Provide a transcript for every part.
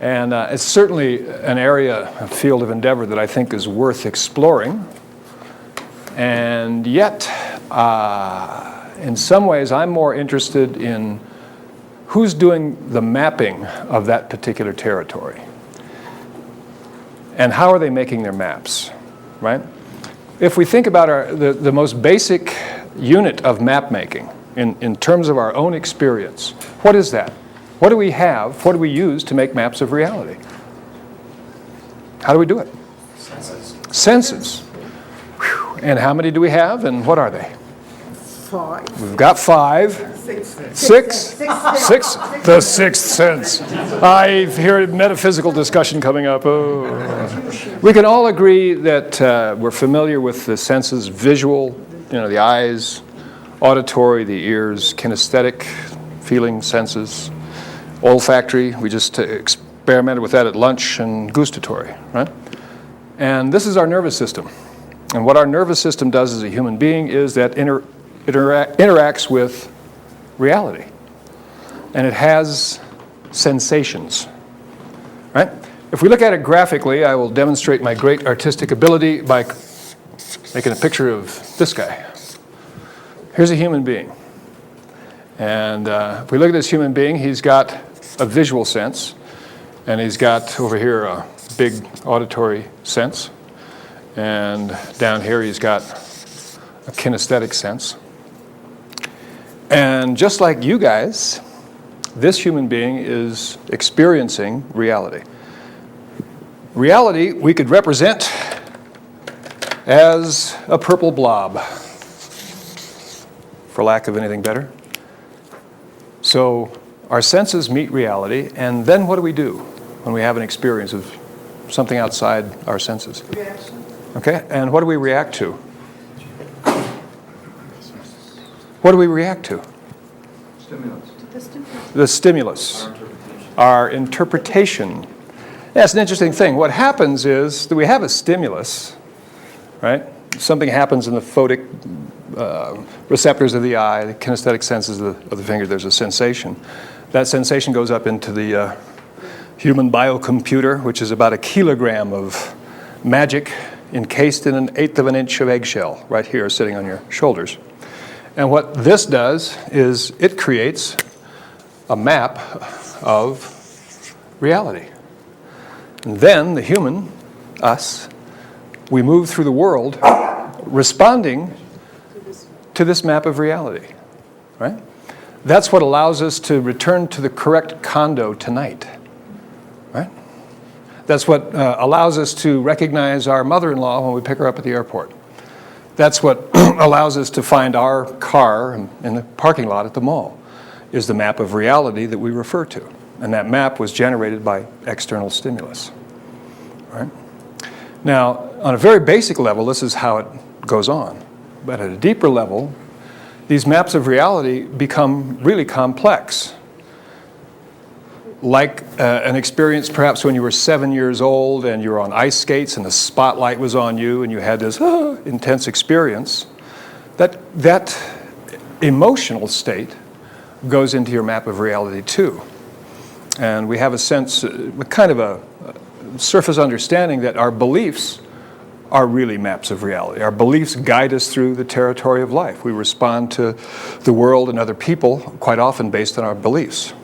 And it's certainly an area, a field of endeavor that I think is worth exploring. And yet, in some ways, I'm more interested in who's doing the mapping of that particular territory. And how are they making their maps, right? If we think about the most basic unit of map making in terms of our own experience, what is that? What do we have? What do we use to make maps of reality? How do we do it? Senses. Senses. Whew. And how many do we have, and what are they? 5. We've got 5. 6? The sixth sense. I hear a metaphysical discussion coming up. Oh. We can all agree that we're familiar with the senses: visual, the eyes; auditory, the ears; kinesthetic, feeling senses; olfactory, we just experimented with that at lunch; and gustatory, right? And this is our nervous system. And what our nervous system does as a human being is that interacts with reality. And it has sensations, right? If we look at it graphically, I will demonstrate my great artistic ability by making a picture of this guy. Here's a human being. And if we look at this human being, he's got a visual sense, and he's got over here a big auditory sense, and down here he's got a kinesthetic sense. And just like you guys, this human being is experiencing reality. Reality we could represent as a purple blob, for lack of anything better. So our senses meet reality, and then what do we do when we have an experience of something outside our senses? Reaction. Okay, and what do we react to? What do we react to? Stimulus. The stimulus. Our interpretation. That's an interesting thing. What happens is that we have a stimulus, right? Something happens in the photic receptors of the eye, the kinesthetic senses of the finger. There's a sensation. That sensation goes up into the human biocomputer, which is about 1 kilogram of magic encased in 1/8 of an inch of eggshell right here sitting on your shoulders. And what this does is it creates a map of reality. And then the human, us, we move through the world responding to this map of reality, right? That's what allows us to return to the correct condo tonight, right? That's what allows us to recognize our mother-in-law when we pick her up at the airport. That's what allows us to find our car in the parking lot at the mall, is the map of reality that we refer to. And that map was generated by external stimulus, right? Now, on a very basic level, this is how it goes on. But at a deeper level, these maps of reality become really complex. Like an experience perhaps when you were 7 years old and you were on ice skates and the spotlight was on you and you had this intense experience, that emotional state goes into your map of reality too. And we have a sense, kind of a surface understanding that our beliefs are really maps of reality. Our beliefs guide us through the territory of life. We respond to the world and other people quite often based on our beliefs.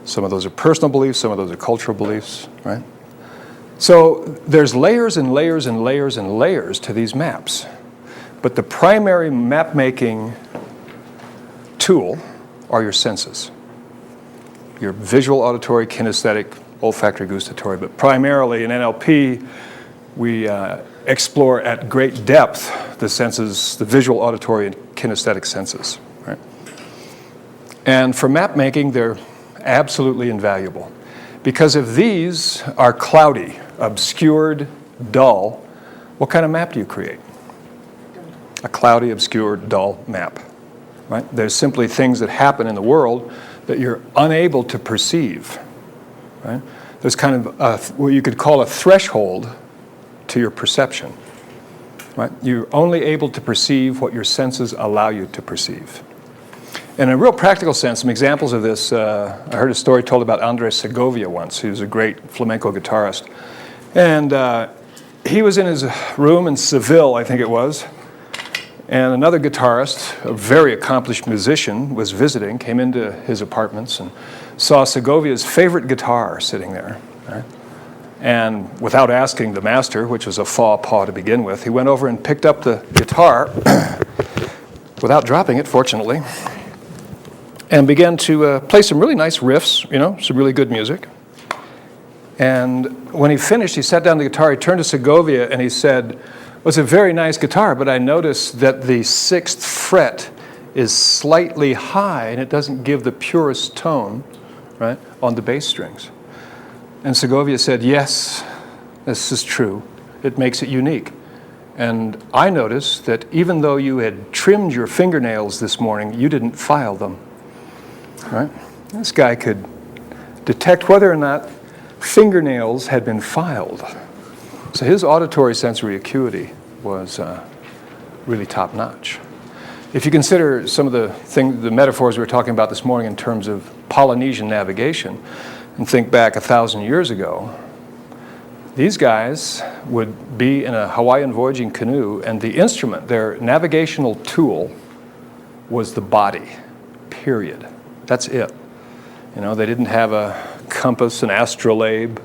Some of those are personal beliefs, some of those are cultural beliefs, right? So there's layers and layers and layers and layers to these maps. But the primary map-making tool are your senses. Your visual, auditory, kinesthetic, olfactory, gustatory. But primarily in NLP, we explore at great depth the senses, the visual, auditory, and kinesthetic senses, right? And for map making, they're absolutely invaluable. Because if these are cloudy, obscured, dull, what kind of map do you create? A cloudy, obscured, dull map, right? There's simply things that happen in the world that you're unable to perceive, right? There's kind of what you could call a threshold to your perception, right? You're only able to perceive what your senses allow you to perceive. in a real practical sense, some examples of this, I heard a story told about Andres Segovia once, who's a great flamenco guitarist. And he was in his room in Seville, I think it was, and another guitarist, a very accomplished musician, was visiting, came into his apartments and saw Segovia's favorite guitar sitting there. Right? And without asking the master, which was a faux pas to begin with, he went over and picked up the guitar, without dropping it, fortunately, and began to play some really nice riffs, some really good music. And when he finished, he sat down the guitar, he turned to Segovia and he said, "Well, it's a very nice guitar, but I noticed that the 6th fret is slightly high and it doesn't give the purest tone, right, on the bass strings." And Segovia said, "Yes, this is true. It makes it unique. And I noticed that even though you had trimmed your fingernails this morning, you didn't file them." Right? This guy could detect whether or not fingernails had been filed. So his auditory sensory acuity was really top-notch. If you consider some of the metaphors we were talking about this morning in terms of Polynesian navigation, and think back 1,000 years ago, these guys would be in a Hawaiian voyaging canoe, and the instrument, their navigational tool, was the body, period. That's it. They didn't have a compass, an astrolabe.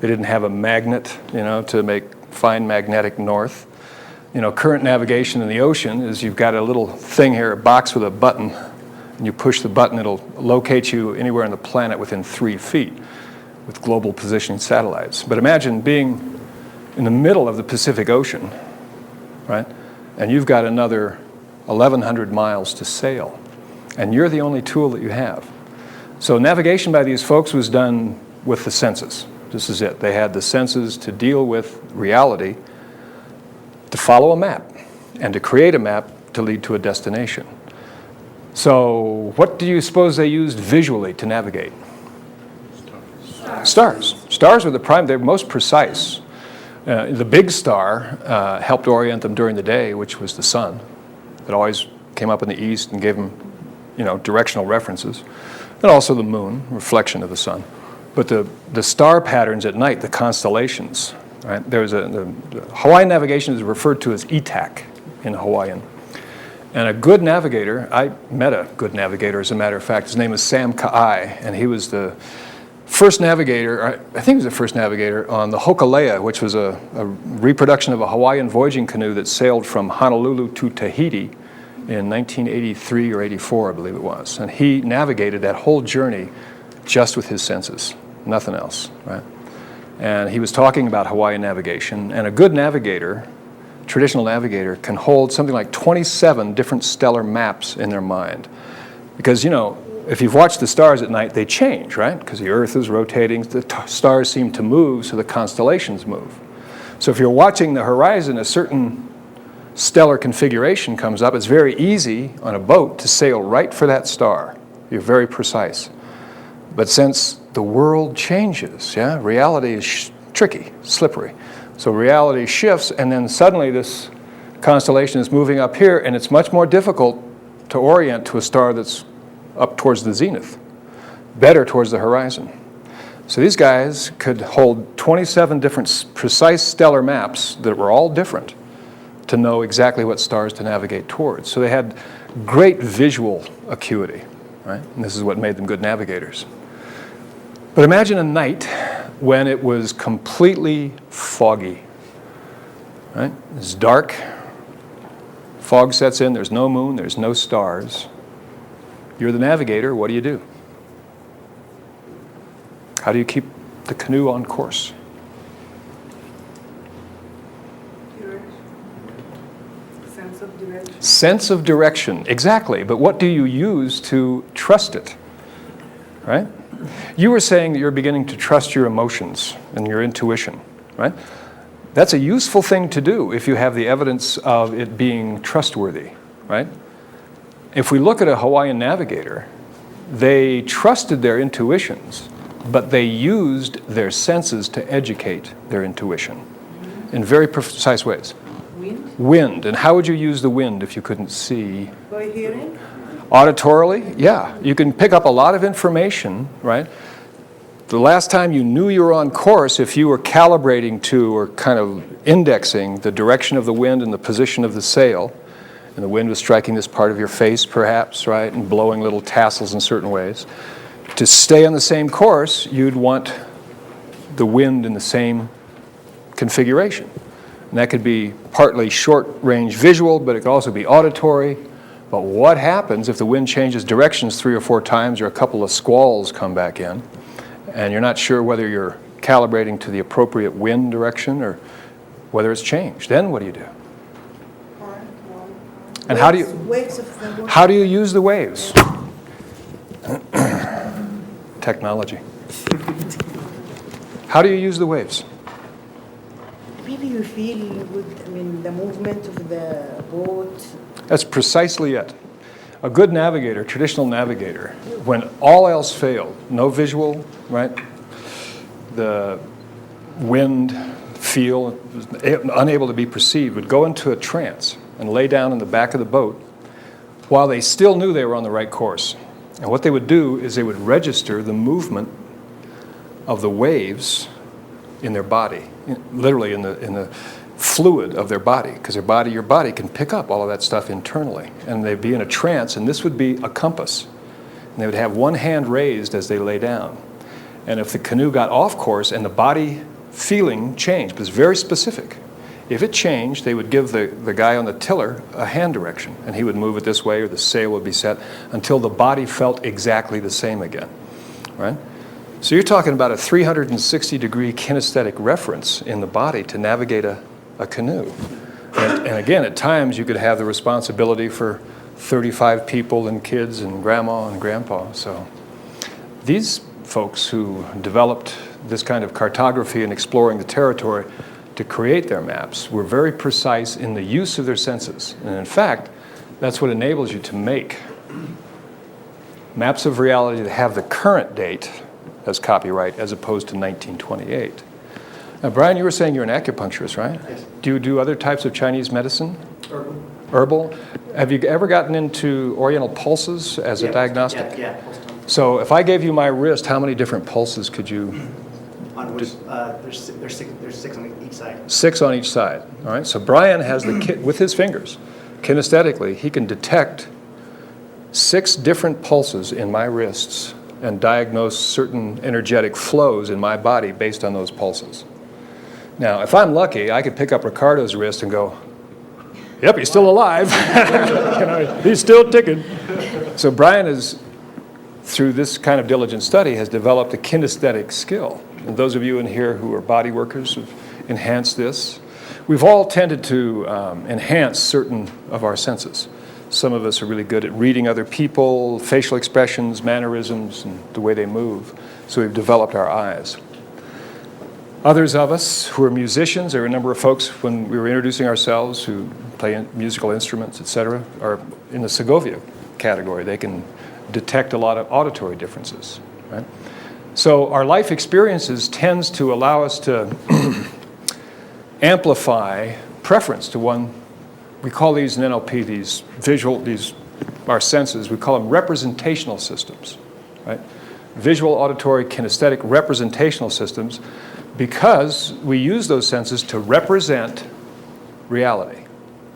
They didn't have a magnet, to find magnetic north. Current navigation in the ocean is you've got a little thing here, a box with a button, and you push the button, it'll locate you anywhere on the planet within 3 feet with global positioning satellites. But imagine being in the middle of the Pacific Ocean, right? And you've got another 1,100 miles to sail, and you're the only tool that you have. So navigation by these folks was done with the senses. This is it. They had the senses to deal with reality, to follow a map, and to create a map to lead to a destination. So what do you suppose they used visually to navigate? Stars. Stars were they're most precise. The big star helped orient them during the day, which was the sun. It always came up in the east and gave them, directional references. And also the moon, reflection of the sun. But the star patterns at night, the constellations, right? The Hawaiian navigation is referred to as itak in Hawaiian. And a good navigator, I met a good navigator, as a matter of fact. His name is Sam Ka'ai, and he was the first navigator, I think he was the first navigator on the Hokulea, which was a reproduction of a Hawaiian voyaging canoe that sailed from Honolulu to Tahiti in 1983 or 84, I believe it was. And he navigated that whole journey just with his senses, nothing else, right? And he was talking about Hawaiian navigation, and a good navigator, traditional navigator, can hold something like 27 different stellar maps in their mind. Because, if you've watched the stars at night, they change, right? Because the Earth is rotating, the stars seem to move, so the constellations move. So if you're watching the horizon, a certain stellar configuration comes up. It's very easy on a boat to sail right for that star. You're very precise. But since the world changes, reality is tricky, slippery. So reality shifts, and then suddenly this constellation is moving up here, and it's much more difficult to orient to a star that's up towards the zenith, better towards the horizon. So these guys could hold 27 different precise stellar maps that were all different to know exactly what stars to navigate towards. So they had great visual acuity, right? And this is what made them good navigators. But imagine a night when it was completely foggy, right? It's dark, fog sets in, there's no moon, there's no stars. You're the navigator, what do? How do you keep the canoe on course? Sense of direction. Sense of direction, exactly. But what do you use to trust it, right? You were saying that you're beginning to trust your emotions and your intuition, right? That's a useful thing to do if you have the evidence of it being trustworthy, right? If we look at a Hawaiian navigator, they trusted their intuitions, but they used their senses to educate their intuition in very precise ways. Wind? Wind. And how would you use the wind if you couldn't see? By hearing? Auditorily, yeah, you can pick up a lot of information, right? The last time you knew you were on course, if you were calibrating to or kind of indexing the direction of the wind and the position of the sail, and the wind was striking this part of your face perhaps, right, and blowing little tassels in certain ways, to stay on the same course, you'd want the wind in the same configuration. And that could be partly short-range visual, but it could also be auditory. But what happens if the wind changes directions 3 or 4 times or a couple of squalls come back in, and you're not sure whether you're calibrating to the appropriate wind direction or whether it's changed? Then what do you do? And how do you use the waves? Technology. How do you use the waves? Maybe you feel with, the movement of the boat. That's precisely it. A good navigator, traditional navigator, when all else failed, no visual, right? The wind, feel, unable to be perceived, would go into a trance and lay down in the back of the boat while they still knew they were on the right course. And what they would do is they would register the movement of the waves in their body, literally in the fluid of their body, because your body can pick up all of that stuff internally. And they'd be in a trance, and this would be a compass. And they would have one hand raised as they lay down. And if the canoe got off course and the body feeling changed, it was very specific. If it changed, they would give the guy on the tiller a hand direction, and he would move it this way, or the sail would be set, until the body felt exactly the same again, right? So you're talking about a 360-degree kinesthetic reference in the body to navigate a canoe. And again, at times you could have the responsibility for 35 people and kids and grandma and grandpa. So these folks who developed this kind of cartography and exploring the territory to create their maps were very precise in the use of their senses. And in fact, that's what enables you to make maps of reality that have the current date as copyright as opposed to 1928. Now, Brian, you were saying you're an acupuncturist, right? Yes. Do you do other types of Chinese medicine? Herbal. Herbal? Have you ever gotten into oriental pulses as a diagnostic? Yeah. So if I gave you my wrist, how many different pulses could you? On which, there's six on each side. 6 on each side. All right. So Brian has the kit with his fingers. Kinesthetically, he can detect 6 different pulses in my wrists and diagnose certain energetic flows in my body based on those pulses. Now, if I'm lucky, I could pick up Ricardo's wrist and go, yep, he's still alive. He's still ticking. So Brian is, through this kind of diligent study, has developed a kinesthetic skill. And those of you in here who are body workers have enhanced this. We've all tended to enhance certain of our senses. Some of us are really good at reading other people, facial expressions, mannerisms, and the way they move. So we've developed our eyes. Others of us who are musicians, there are a number of folks when we were introducing ourselves who play musical instruments, etc., are in the Segovia category. They can detect a lot of auditory differences, right? So our life experiences tends to allow us to amplify preference to one. We call these in NLP, our senses, we call them representational systems, right? Visual, auditory, kinesthetic representational systems, because we use those senses to represent reality.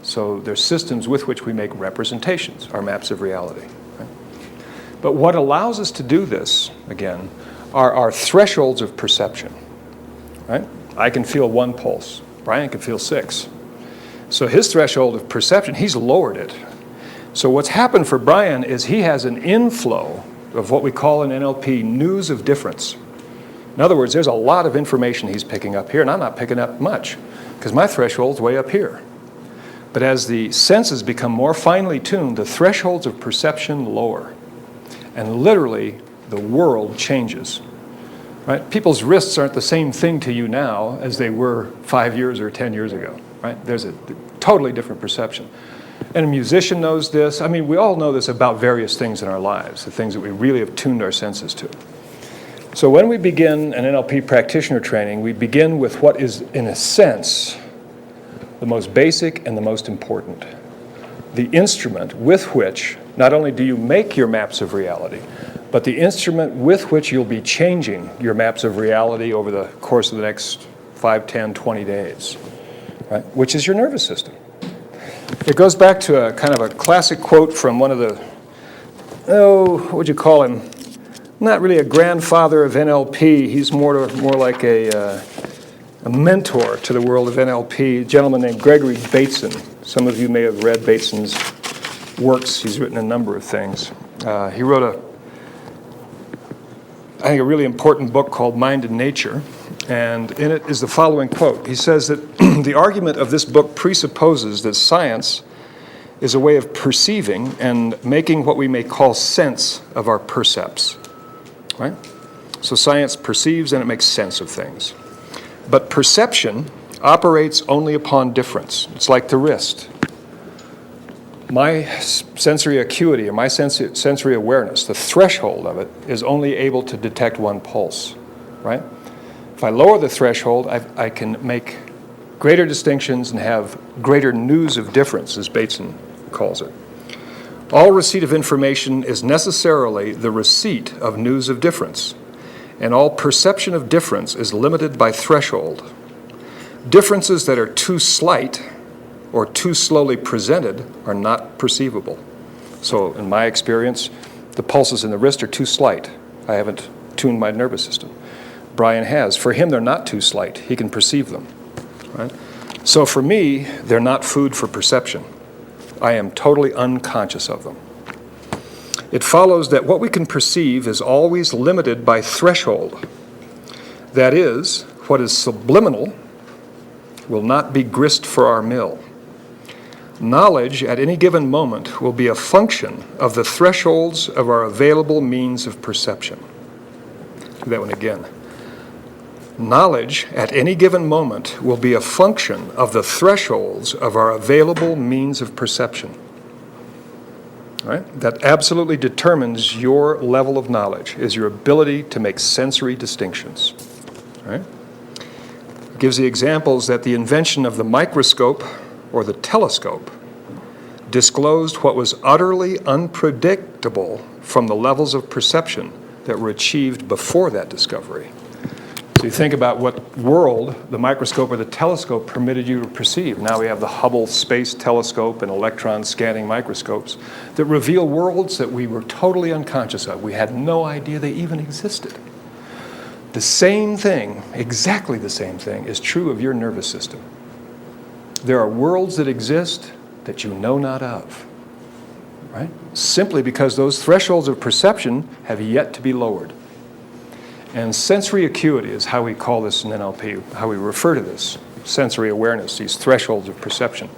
So they're systems with which we make representations, our maps of reality. Right? But what allows us to do this, again, are our thresholds of perception. Right? I can feel 1 pulse. Brian can feel 6. So his threshold of perception, he's lowered it. So what's happened for Brian is he has an inflow of what we call in NLP news of difference. In other words, there's a lot of information he's picking up here, and I'm not picking up much because my threshold's way up here. But as the senses become more finely tuned, the thresholds of perception lower. And literally, the world changes. Right? People's wrists aren't the same thing to you now as they were 5 years or 10 years ago. Right? There's a totally different perception. And a musician knows this. I mean, we all know this about various things in our lives, the things that we really have tuned our senses to. So when we begin an NLP practitioner training, we begin with what is, in a sense, the most basic and the most important. The instrument with which Not only do you make your maps of reality, but the instrument with which you'll be changing your maps of reality over the course of the next 5, 10, 20 days, right? Which is your nervous system. It goes back to a kind of a classic quote from one of the, what would you call him? Not really a grandfather of NLP. He's more like a mentor to the world of NLP, a gentleman named Gregory Bateson. Some of you may have read Bateson's works. He's written a number of things. He wrote I think a really important book called Mind and Nature, and in it is the following quote. He says that the argument of this book presupposes that science is a way of perceiving and making what we may call sense of our percepts, right? So science perceives and it makes sense of things. But perception operates only upon difference. It's like the wrist. My sensory acuity or my sensory awareness, the threshold of it, is only able to detect one pulse, right? If I lower the threshold, I can make greater distinctions and have greater news of difference, as Bateson calls it. All receipt of information is necessarily the receipt of news of difference, and all perception of difference is limited by threshold. Differences that are too slight or too slowly presented are not perceivable. So in my experience, the pulses in the wrist are too slight. I haven't tuned my nervous system. Brian has. For him, they're not too slight. He can perceive them, right? So for me, they're not food for perception. I am totally unconscious of them. It follows that what we can perceive is always limited by threshold. That is, what is subliminal will not be grist for our mill. Knowledge at any given moment will be a function of the thresholds of our available means of perception. Do that one again. Knowledge at any given moment will be a function of the thresholds of our available means of perception. Right? That absolutely determines your level of knowledge, is your ability to make sensory distinctions. Right? It gives the examples that the invention of the microscope or the telescope disclosed what was utterly unpredictable from the levels of perception that were achieved before that discovery. So you think about what world the microscope or the telescope permitted you to perceive. Now we have the Hubble Space Telescope and electron scanning microscopes that reveal worlds that we were totally unconscious of. We had no idea they even existed. The same thing, exactly the same thing, is true of your nervous system. There are worlds that exist that you know not of, right? Simply because those thresholds of perception have yet to be lowered. And sensory acuity is how we call this in NLP, how we refer to this, sensory awareness, these thresholds of perception.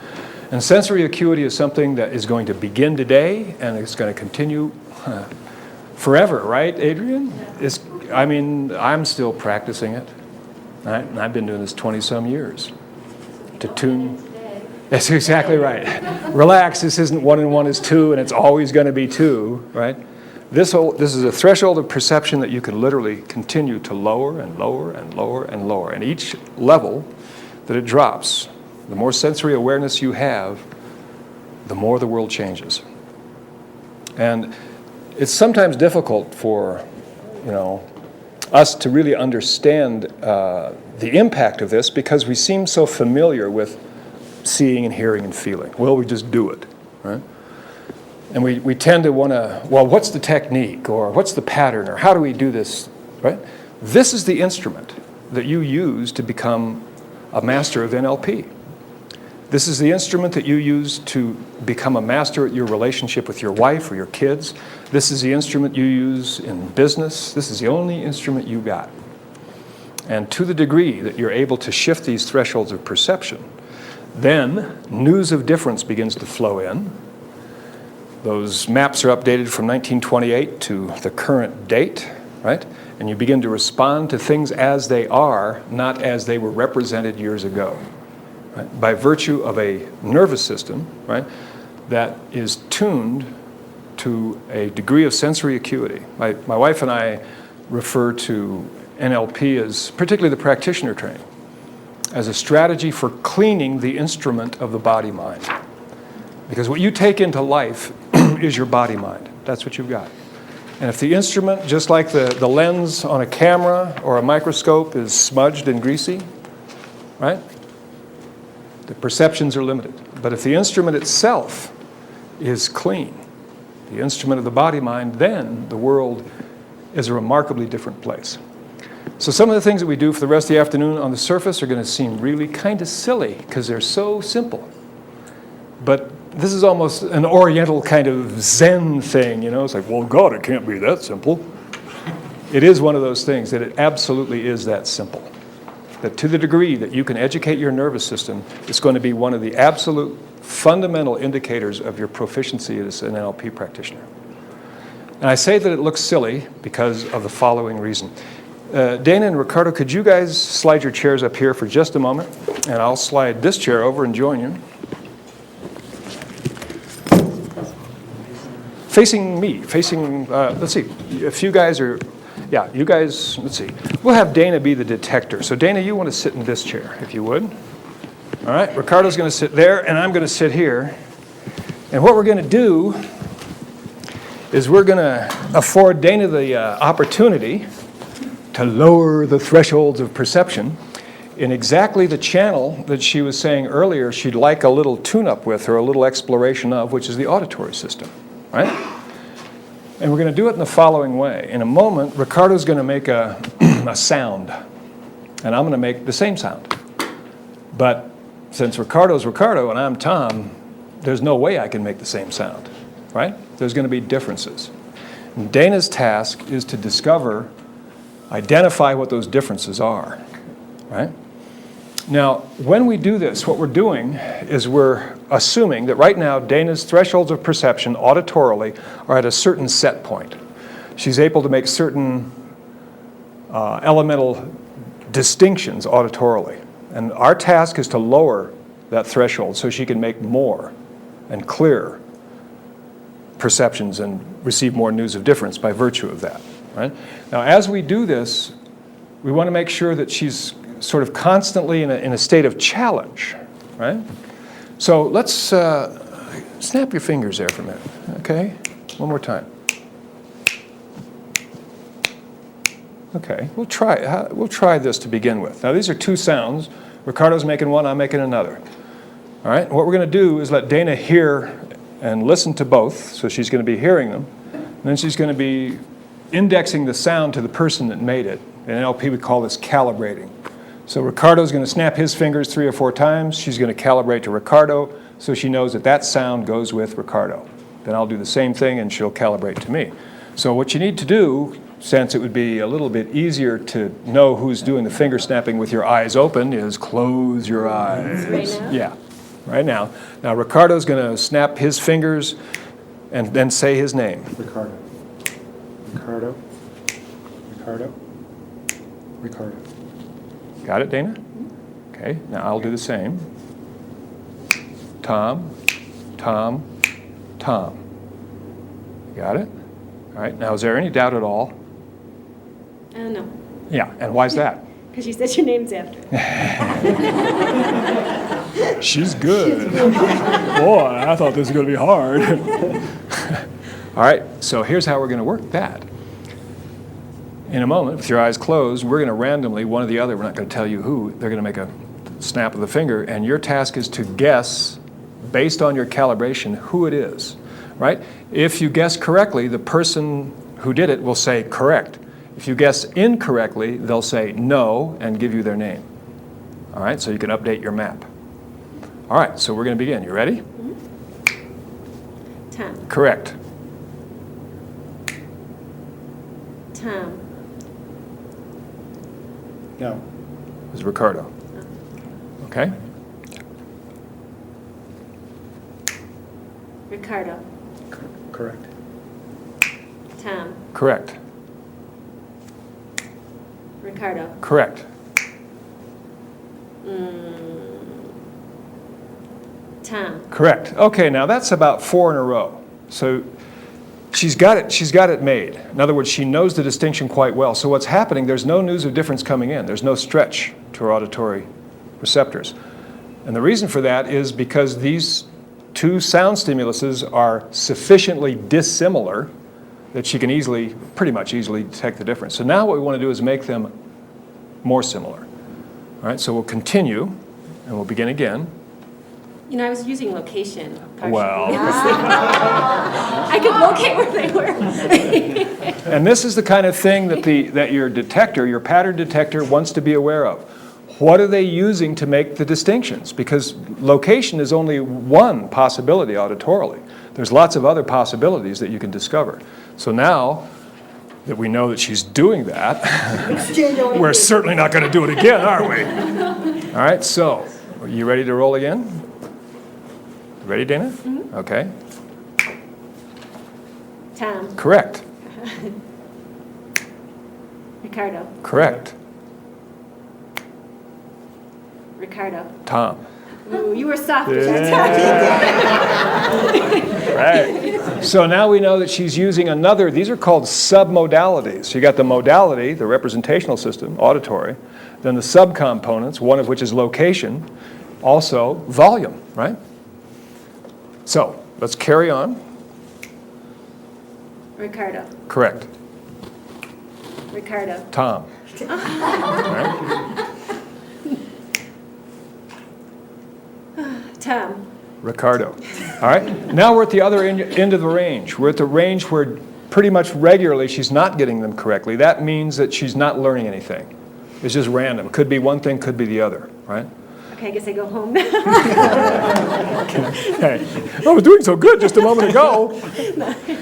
And sensory acuity is something that is going to begin today and it's going to continue forever, right, Adrian? I'm still practicing it, right? And I've been doing this 20-some years. To tune. That's exactly right. Relax, this isn't 1 and 1 is 2, and it's always going to be 2, right? This is a threshold of perception that you can literally continue to lower and lower and lower and lower. And each level that it drops, the more sensory awareness you have, the more the world changes. And it's sometimes difficult for, us to really understand the impact of this because we seem so familiar with seeing and hearing and feeling. Well, we just do it, right? And we tend to want to, well, what's the technique or what's the pattern or how do we do this, right? This is the instrument that you use to become a master of NLP. This is the instrument that you use to become a master at your relationship with your wife or your kids. This is the instrument you use in business. This is the only instrument you got. And to the degree that you're able to shift these thresholds of perception, then news of difference begins to flow in. Those maps are updated from 1928 to the current date, right? And you begin to respond to things as they are, not as they were represented years ago. Right? By virtue of a nervous system, right, that is tuned to a degree of sensory acuity. My wife and I refer to NLP as, particularly the practitioner training, as a strategy for cleaning the instrument of the body-mind. Because what you take into life is your body mind. That's what you've got. And if the instrument, just like the lens on a camera or a microscope, is smudged and greasy, right? The perceptions are limited. But if the instrument itself is clean, the instrument of the body mind, then the world is a remarkably different place. So some of the things that we do for the rest of the afternoon on the surface are going to seem really kind of silly because they're so simple. But this is almost an Oriental kind of Zen thing, you know? It's like, well, God, it can't be that simple. It is one of those things that it absolutely is that simple. That to the degree that you can educate your nervous system, it's going to be one of the absolute fundamental indicators of your proficiency as an NLP practitioner. And I say that it looks silly because of the following reason. Dana and Ricardo, could you guys slide your chairs up here for just a moment? And I'll slide this chair over and join you. Facing me, let's see, if you guys are, yeah, you guys, let's see. We'll have Dana be the detector. So Dana, you want to sit in this chair, if you would. All right, Ricardo's going to sit there, and I'm going to sit here. And what we're going to do is we're going to afford Dana the opportunity to lower the thresholds of perception in exactly the channel that she was saying earlier she'd like a little tune-up with or a little exploration of, which is the auditory system, right? And we're going to do it in the following way. In a moment, Ricardo's going to make a sound, and I'm going to make the same sound. But since Ricardo's Ricardo and I'm Tom, there's no way I can make the same sound, right? There's going to be differences. And Dana's task is to identify what those differences are, right? Now, when we do this, what we're doing is we're assuming that right now Dana's thresholds of perception auditorily are at a certain set point. She's able to make certain elemental distinctions auditorily. And our task is to lower that threshold so she can make more and clearer perceptions and receive more news of difference by virtue of that. Right? Now, as we do this, we want to make sure that she's sort of constantly in a state of challenge, right? So let's snap your fingers there for a minute, okay? One more time. Okay, we'll try this to begin with. Now, these are two sounds. Ricardo's making one, I'm making another. All right, what we're going to do is let Dana hear and listen to both, so she's going to be hearing them, and then she's going to be indexing the sound to the person that made it. In NLP, we call this calibrating. So Ricardo's going to snap his fingers 3 or 4 times. She's going to calibrate to Ricardo, so she knows that that sound goes with Ricardo. Then I'll do the same thing, and she'll calibrate to me. So what you need to do, since it would be a little bit easier to know who's doing the finger snapping with your eyes open, is close your eyes. Right now? Yeah, right now. Now Ricardo's going to snap his fingers and then say his name. Ricardo. Ricardo. Ricardo. Ricardo. Got it, Dana? Okay, now I'll do the same. Tom, Tom, Tom. Got it? All right, now is there any doubt at all? No. Yeah, and why's that? Because you said your names after. She's good. Boy, I thought this was going to be hard. All right, so here's how we're going to work that. In a moment, with your eyes closed, we're going to randomly, one or the other, we're not going to tell you who, they're going to make a snap of the finger, and your task is to guess, based on your calibration, who it is, right? If you guess correctly, the person who did it will say correct. If you guess incorrectly, they'll say no and give you their name. All right, so you can update your map. All right, so we're going to begin. You ready? Mm-hmm. Tom. Correct. Tom. No. It was Ricardo. Okay? Ricardo. Correct. Tom. Correct. Ricardo. Correct. Tom. Correct. Okay, now that's about 4 in a row. So she's got it made. In other words, she knows the distinction quite well. So what's happening, there's no news of difference coming in. There's no stretch to her auditory receptors. And the reason for that is because these two sound stimuluses are sufficiently dissimilar that she can pretty much easily detect the difference. So now what we want to do is make them more similar. All right, so we'll continue, and we'll begin again. You know, I was using location. partially. Well. I could locate where they were. And this is the kind of thing that your detector, your pattern detector, wants to be aware of. What are they using to make the distinctions? Because location is only one possibility auditorily. There's lots of other possibilities that you can discover. So now that we know that she's doing that, we're certainly not going to do it again, are we? All right, so are you ready to roll again? Ready, Dana? Mm-hmm. Okay. Tom. Correct. Ricardo. Correct. Ricardo. Tom. Ooh, you were soft. Right. So now we know that she's using another, these are called submodalities. So you got the modality, the representational system, auditory, then the subcomponents, one of which is location, also volume, right? So let's carry on. Ricardo. Correct. Ricardo. Tom. Right? Tom. Ricardo. All right. Now we're at the other end of the range. We're at the range where pretty much regularly she's not getting them correctly. That means that she's not learning anything. It's just random. Could be one thing, could be the other, right? Okay, I guess I go home now. Hey, I was doing so good just a moment ago.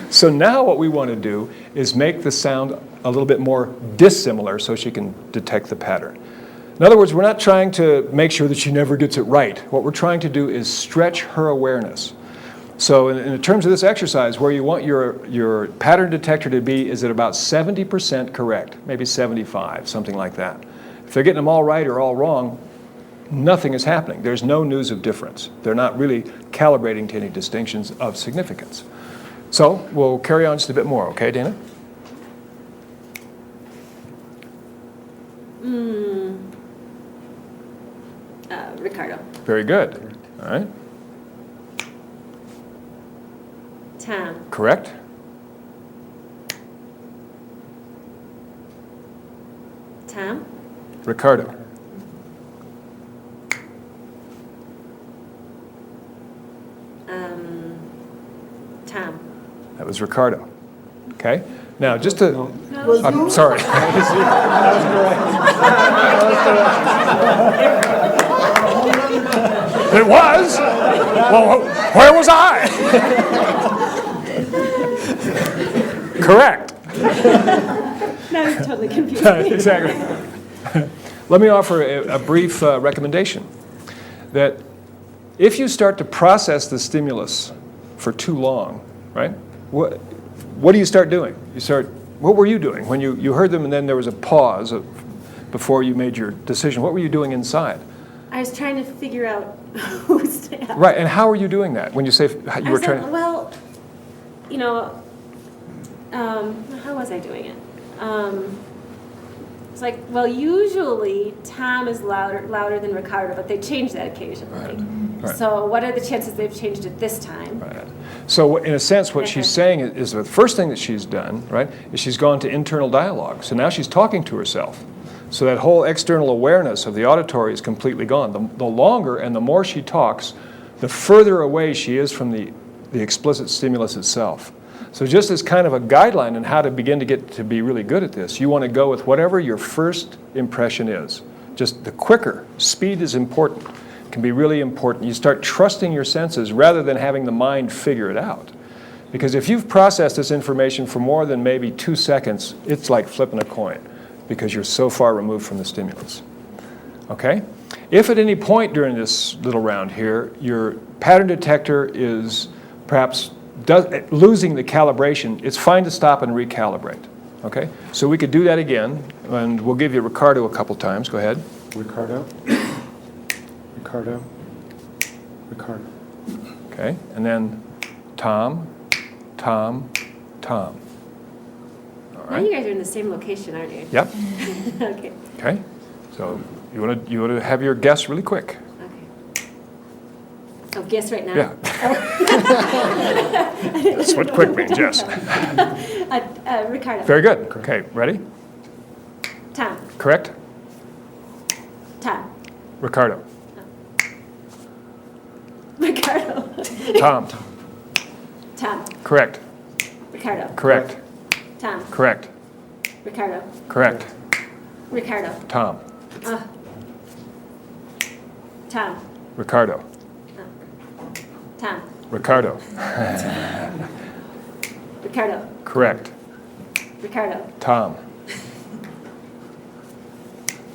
So now what we want to do is make the sound a little bit more dissimilar so she can detect the pattern. In other words, we're not trying to make sure that she never gets it right. What we're trying to do is stretch her awareness. So in terms of this exercise, where you want your pattern detector to be is at about 70% correct, maybe 75, something like that. If they're getting them all right or all wrong, nothing is happening. There's no news of difference. They're not really calibrating to any distinctions of significance. So we'll carry on just a bit more, okay, Dana? Ricardo. Very good. All right. Tom. Correct? Tom. Ricardo. Tom. That was Ricardo. Okay? Now, just to... I'm sorry. It was? Well, where was I? Correct. Now I'm totally confused. Exactly. Let me offer a brief recommendation that if you start to process the stimulus for too long, right? What do you start doing? What were you doing when you heard them and then there was a pause before you made your decision? What were you doing inside? I was trying to figure out who's to help. Right, and how were you doing that when you say you were trying? Well, you know, how was I doing it? It's like, well, usually Tom is louder than Ricardo, but they change that occasionally. Right. So what are the chances they've changed it this time? Right. So in a sense, what she's saying is the first thing that she's done, right, is she's gone to internal dialogue. So now she's talking to herself. So that whole external awareness of the auditory is completely gone. The longer and the more she talks, the further away she is from the explicit stimulus itself. So just as kind of a guideline on how to begin to get to be really good at this, you want to go with whatever your first impression is. Just the quicker. Speed is important. It can be really important. You start trusting your senses rather than having the mind figure it out. Because if you've processed this information for more than maybe 2 seconds, it's like flipping a coin because you're so far removed from the stimulus. Okay? If at any point during this little round here, your pattern detector is perhaps losing the calibration, it's fine to stop and recalibrate. Okay? So we could do that again, and we'll give you Ricardo a couple times. Go ahead. Ricardo. Ricardo. Ricardo. Okay? And then Tom, Tom, Tom. All Now right? you guys are in the same location, aren't you? Yep. Okay. Okay? So you want to have your guess really quick. Okay. Oh, guess right now? Yeah. That's what quick means, yes. Ricardo. Very good. Okay, ready? Tom. Correct? Tom. Ricardo. Ricardo. Tom. Tom. Correct. Ricardo. Correct. Tom. Correct. Ricardo. Correct. Ricardo. Tom. Tom. Ricardo. Tom. Ricardo. Ricardo. Correct. Ricardo. Tom.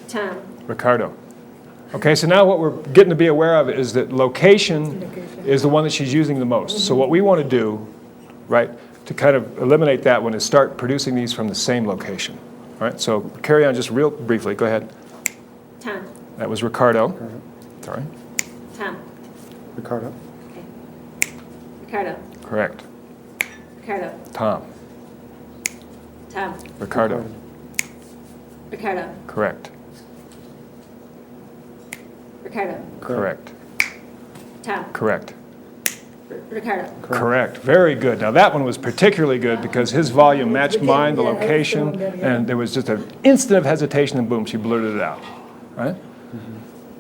Tom. Ricardo. Okay, so now what we're getting to be aware of is that location is the one that she's using the most. So what we want to do, right, to kind of eliminate that one is start producing these from the same location. All right, so carry on just real briefly. Go ahead. Tom. That was Ricardo. Sorry. Tom. Ricardo. Okay. Ricardo. Correct. Ricardo. Tom. Tom. Ricardo. Ricardo. Correct. Ricardo. Correct. Tom. Correct. Ricardo. Correct. Very good. Now that one was particularly good because his volume matched mine, the location, and there was just an instant of hesitation and boom, she blurted it out. Right?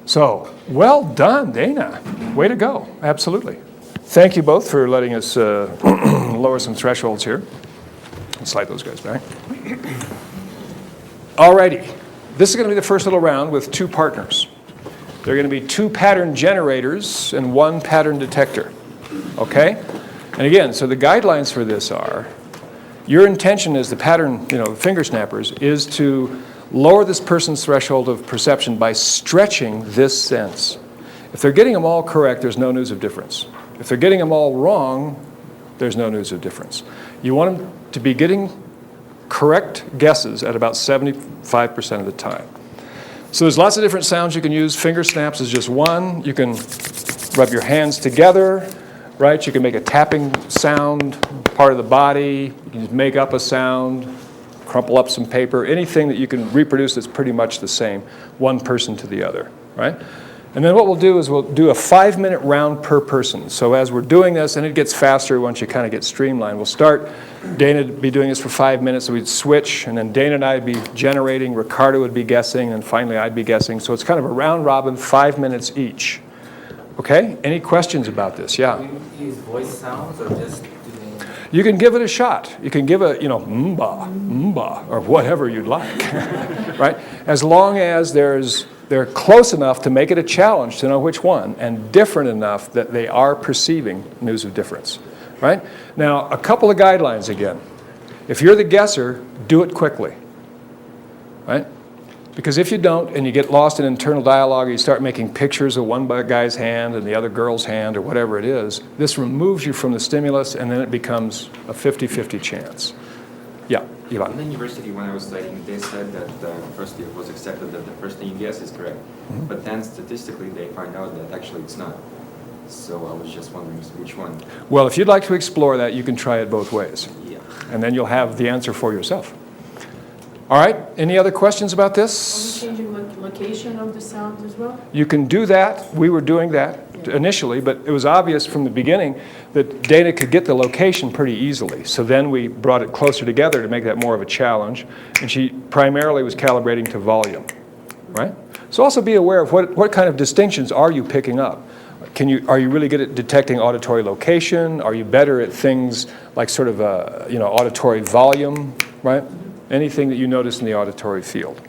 So, well done, Dana. Way to go. Absolutely. Thank you both for letting us lower some thresholds here. Let's slide those guys back. Alrighty. This is going to be the first little round with two partners. There are going to be two pattern generators and one pattern detector. Okay? And again, so the guidelines for this are, your intention as the pattern, finger snappers, is to lower this person's threshold of perception by stretching this sense. If they're getting them all correct, there's no news of difference. If they're getting them all wrong, there's no news of difference. You want them to be getting correct guesses at about 75% of the time. So there's lots of different sounds you can use. Finger snaps is just one. You can rub your hands together, right? You can make a tapping sound, part of the body. You can just make up a sound, crumple up some paper, anything that you can reproduce that's pretty much the same, one person to the other, right? And then what we'll do is we'll do a 5-minute round per person. So as we're doing this, and it gets faster once you kind of get streamlined, we'll start, Dana would be doing this for 5 minutes, so we'd switch, and then Dana and I would be generating, Ricardo would be guessing, and finally I'd be guessing. So it's kind of a round robin, 5 minutes each. Okay, any questions about this? Yeah? Do you use voice sounds or just doing... You can give it a shot. You can give a, mba, mba, or whatever you'd like, right? As long as they're close enough to make it a challenge to know which one, and different enough that they are perceiving news of difference, right? Now, a couple of guidelines again. If you're the guesser, do it quickly, right? Because if you don't, and you get lost in internal dialogue, or you start making pictures of one guy's hand and the other girl's hand, or whatever it is, this removes you from the stimulus, and then it becomes a 50-50 chance. Yeah, Ivan. In the university, when I was studying, they said that first it was accepted that the first thing you guess is correct. Mm-hmm. But then statistically, they find out that actually it's not. So I was just wondering which one. Well, if you'd like to explore that, you can try it both ways. Yeah. And then you'll have the answer for yourself. All right, any other questions about this? Are we changing location of the sound as well? You can do that. We were doing that initially, but it was obvious from the beginning that Dana could get the location pretty easily. So then we brought it closer together to make that more of a challenge. And she primarily was calibrating to volume, right? So also be aware of what kind of distinctions are you picking up? Are you really good at detecting auditory location? Are you better at things like sort of auditory volume, right? Anything that you notice in the auditory field.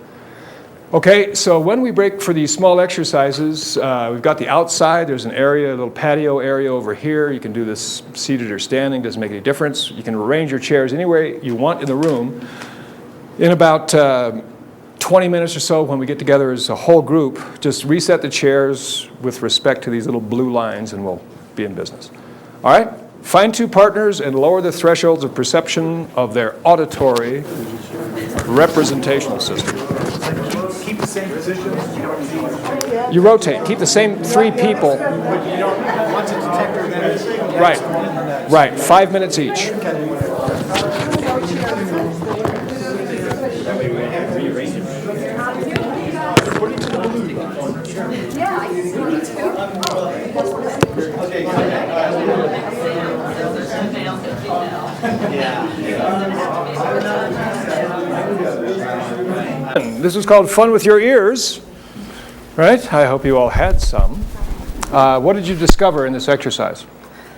Okay, so when we break for these small exercises, we've got the outside. There's an area, a little patio area over here. You can do this seated or standing, doesn't make any difference. You can arrange your chairs anywhere you want in the room. In about 20 minutes or so, when we get together as a whole group, just reset the chairs with respect to these little blue lines, and we'll be in business. All right? Find two partners and lower the thresholds of perception of their auditory representational system. Keep the same position. You rotate. Keep the same 3 people. You don't want to detector then. Right. Right. 5 minutes each. Okay. This is called Fun with Your Ears, right? I hope you all had some. What did you discover in this exercise?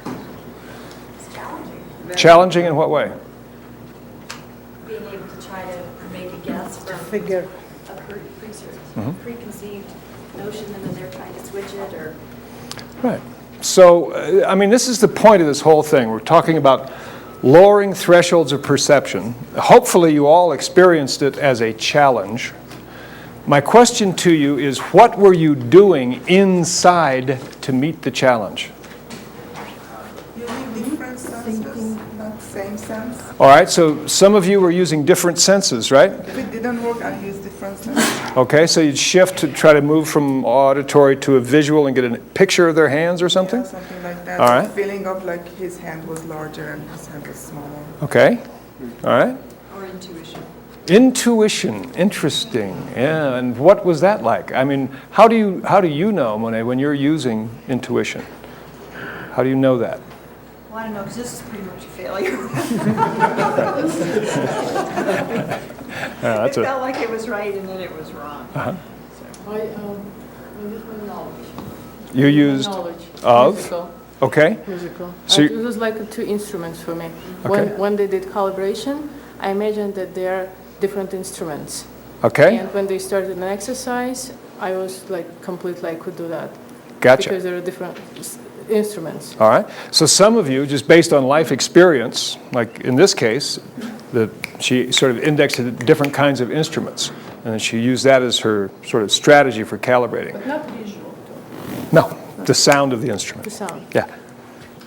It's challenging. Challenging in what way? Being able to try to make a guess from Figure. a preconceived notion, and then they're trying to switch it, or Right. So, I mean, this is the point of this whole thing. We're talking about lowering thresholds of perception. Hopefully you all experienced it as a challenge. My question to you is, what were you doing inside to meet the challenge? Using different senses, not same sense. All right, so some of you were using different senses, right? If it didn't work, I use different senses. Okay, so you'd shift to try to move from auditory to a visual and get a picture of their hands or something? Yeah, something like that. All right. The feeling of like his hand was larger and his hand was smaller. Okay, all right. or intuition. Intuition, interesting. Yeah, and what was that like? I mean, how do you know, Monet, when you're using intuition? How do you know that? Well, I don't know, because this is pretty much a failure. That's It a, felt like it was right, and then it was wrong. uh-huh. I use my knowledge. You used Knowledge. of? Musical. Okay, Musical. So It you- was like two instruments for me. Okay. When they did calibration, I imagined that they are different instruments. okay, And when they started an exercise, I was like completely, I could do that. gotcha. Because there are different instruments. All right, so some of you, just based on life experience, like in this case, she sort of indexed different kinds of instruments, and she used that as her sort of strategy for calibrating. But not visual, No, the sound of the instrument. the sound. Yeah.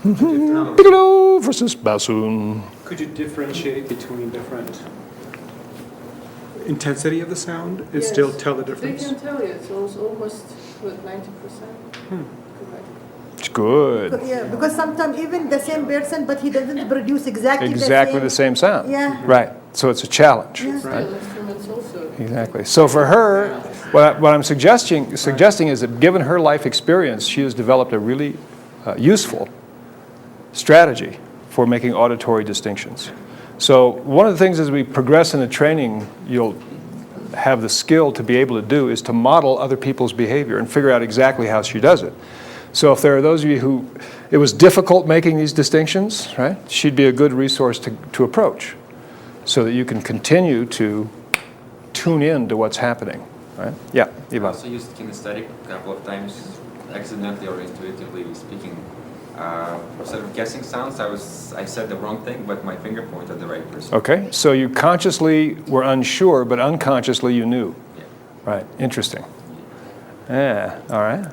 Piccolo versus bassoon. Could you differentiate between different intensity of the sound and still tell the They difference? can tell you, it's almost with 90%. Correct. It's good. Yeah, because sometimes even the same person, but he doesn't produce exactly Exactly the same sound. Yeah. Right, so it's a challenge. Yeah. Steel instruments also. Exactly. So for her, what I'm suggesting is that given her life experience, she has developed a really useful strategy for making auditory distinctions. So one of the things as we progress in the training, you'll have the skill to be able to do is to model other people's behavior and figure out exactly how she does it. So if there are those of you who it was difficult making these distinctions, right, she'd be a good resource to approach so that you can continue to tune in to what's happening, right? Yeah, I Ivan. also used kinesthetic a couple of times, accidentally or intuitively speaking. Instead of guessing sounds, I said the wrong thing, but my finger pointed at the right person. Okay, so you consciously were unsure, but unconsciously you knew. Yeah. Right, interesting. Yeah, all right.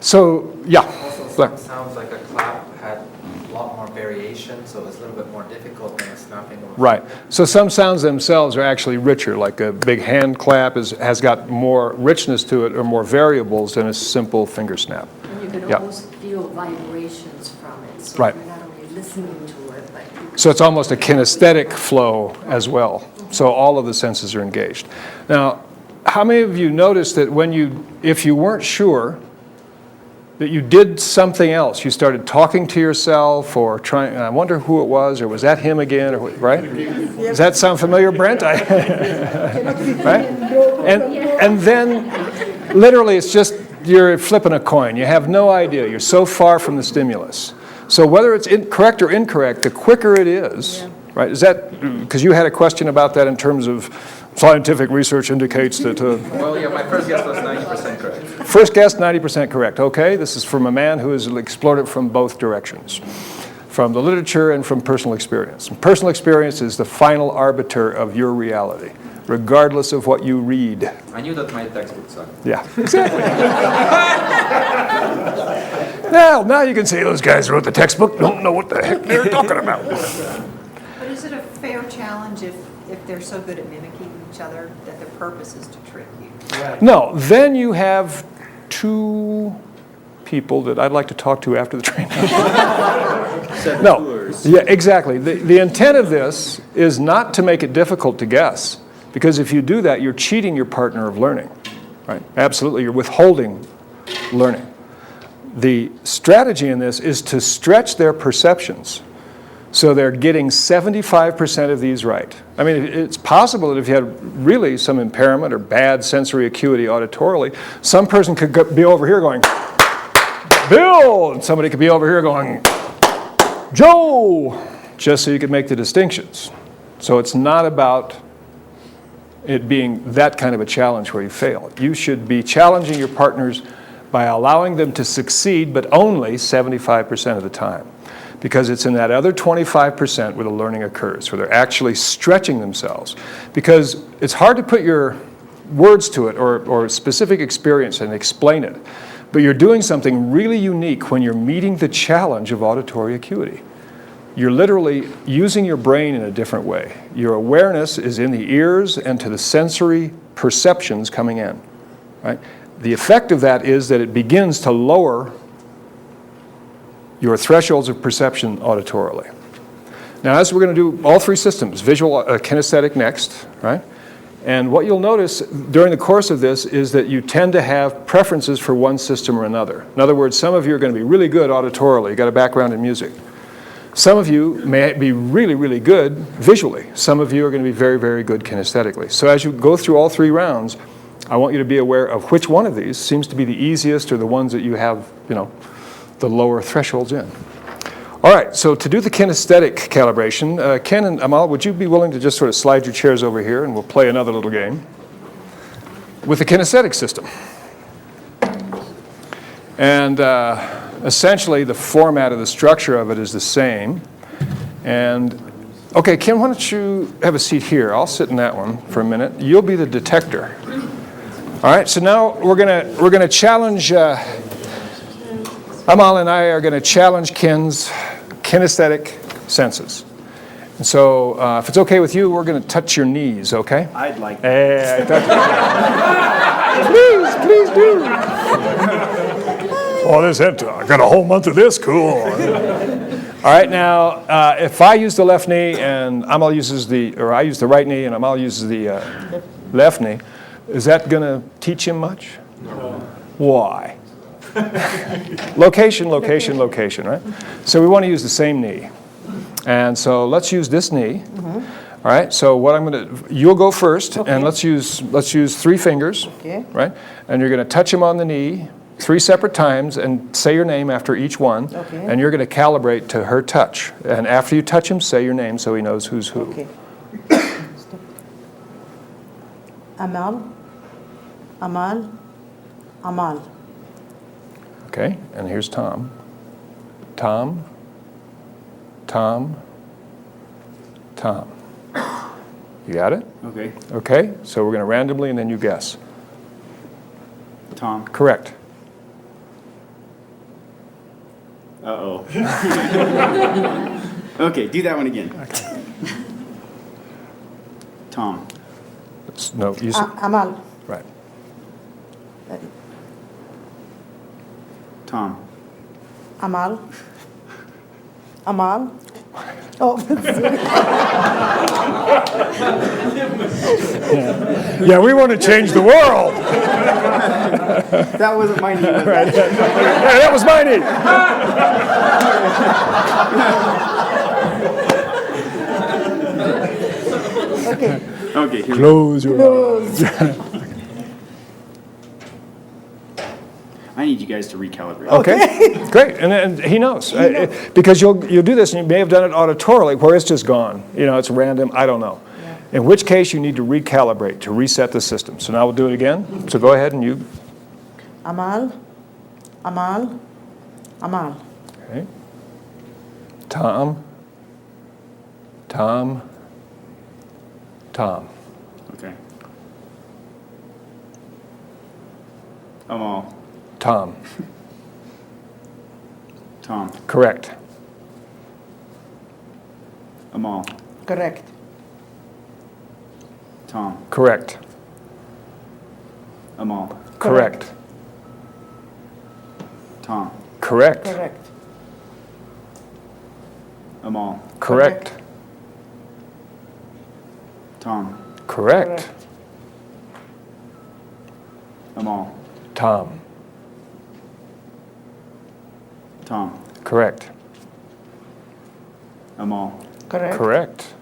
So, yeah. Also, Black. some sounds like a clap had a lot more variation, so it was a little bit more difficult than a snapping of a Right. finger. So some sounds themselves are actually richer, like a big hand clap has got more richness to it or more variables than a simple finger snap. And you can Yeah. almost feel vibrations from it. So Right. you're not only listening to it, but you can So it's almost a kinesthetic flow as well. So all of the senses are engaged. Now, how many of you noticed that if you weren't sure, that you did something else? You started talking to yourself or trying, I wonder who it was, or was that him again, or right? Does that sound familiar, Brent? Right? And then literally it's just you're flipping a coin. You have no idea. You're so far from the stimulus. So whether it's correct or incorrect, the quicker it is, right? Is that, because you had a question about that in terms of scientific research indicates that, Well, yeah, my first guess was 90% correct. first guess, 90% correct. Okay, this is from a man who has explored it from both directions, from the literature and from personal experience. And personal experience is the final arbiter of your reality, regardless of what you read. I knew that my textbook sucked. Yeah, exactly. Now you can say those guys who wrote the textbook don't know what the heck they're talking about. But is it a fair challenge if they're so good at mimicking each other that their purpose is to trick you? No, then you have two people that I'd like to talk to after the training. No, yeah, exactly. The intent of this is not to make it difficult to guess, because if you do that, you're cheating your partner of learning, right? Absolutely, you're withholding learning. The strategy in this is to stretch their perceptions So they're getting 75% of these right. I mean, it's possible that if you had really some impairment or bad sensory acuity auditorily, some person could be over here going, Bill, and somebody could be over here going, Joe, just so you could make the distinctions. So it's not about it being that kind of a challenge where you fail. You should be challenging your partners by allowing them to succeed, but only 75% of the time. Because it's in that other 25% where the learning occurs, where they're actually stretching themselves. Because it's hard to put your words to it or specific experience and explain it. But you're doing something really unique when you're meeting the challenge of auditory acuity. You're literally using your brain in a different way. Your awareness is in the ears and to the sensory perceptions coming in. Right? The effect of that is that it begins to lower your thresholds of perception auditorily. Now, as we're going to do all three systems, visual, kinesthetic next, right? And what you'll notice during the course of this is that you tend to have preferences for one system or another. In other words, some of you are going to be really good auditorily. You got a background in music. Some of you may be really, really good visually. Some of you are going to be very, very good kinesthetically. So as you go through all three rounds, I want you to be aware of which one of these seems to be the easiest or the ones that you have, the lower thresholds in. All right, so to do the kinesthetic calibration, Ken and Amal, would you be willing to just sort of slide your chairs over here and we'll play another little game with the kinesthetic system. And essentially the format of the structure of it is the same. And okay, Kim, why don't you have a seat here? I'll sit in that one for a minute. You'll be the detector. All right, so now we're gonna challenge. Amal and I are going to challenge Ken's kinesthetic senses. And so if it's okay with you, we're going to touch your knees, okay? I'd like that. Hey, I please do. Oh, I got a whole month of this, cool. All right, now, if I use the left knee and Amal uses I use the right knee and Amal uses the left knee, is that going to teach him much? No. Why? Location, right? So we want to use the same knee. And so let's use this knee. All right, so what you'll go first, and let's use 3 fingers, right? And you're going to touch him on the knee 3 separate times and say your name after each one. And you're going to calibrate to her touch. And after you touch him, say your name so he knows who's who. Okay. Amal. Okay, and here's Tom. Tom. You got it? Okay. Okay, so we're going to randomly and then you guess. Tom. Correct. Uh-oh. Okay, do that one again. Okay. Tom. No, you said. Amal. Right. Tom. Amal. Oh, Yeah, we want to change the world. That wasn't my knee. Right. Yeah, that was my knee. Okay, here Close your eyes. I need you guys to recalibrate. Okay, great, and he knows. Because you'll do this, and you may have done it auditorily, where it's just gone. It's random, I don't know. Yeah. In which case, you need to recalibrate, to reset the system. So now we'll do it again. So go ahead and you. Amal. Okay. Tom. Okay. Amal. Tom. Correct. Amal. Correct. Tom. Correct. Amal. Correct. Tom. Correct. Correct. Amal. Correct. Tom. Correct. Amal. Tom. Tom. Correct. Amal. Correct. Correct.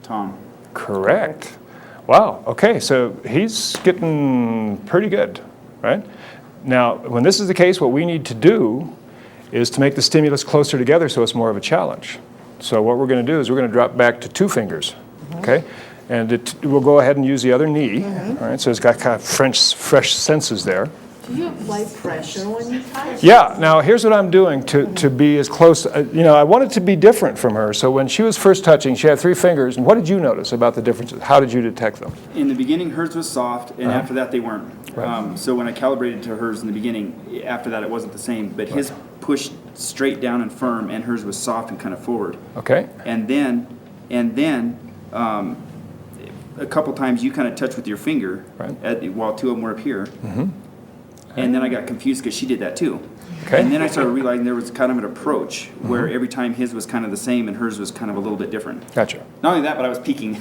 Tom. Correct. Wow, okay, so he's getting pretty good, right? Now, when this is the case, what we need to do is to make the stimulus closer together so it's more of a challenge. So what we're going to do is we're going to drop back to 2 fingers, okay? And we'll go ahead and use the other knee, all right? So it's got kind of fresh senses there. Do you apply pressure when you touch? Yeah, now here's what I'm doing to be as close, I wanted to be different from her. So when she was first touching, she had 3 fingers. And what did you notice about the differences? How did you detect them? In the beginning, hers was soft, and after that, they weren't. Right. So when I calibrated to hers in the beginning, after that, it wasn't the same. But his pushed straight down and firm, and hers was soft and kind of forward. Okay. And then, a couple times you kind of touched with your finger, while 2 of them were up here. And then I got confused because she did that too. Okay. And then I started realizing there was kind of an approach where every time his was kind of the same and hers was kind of a little bit different. Gotcha. Not only that, but I was peeking.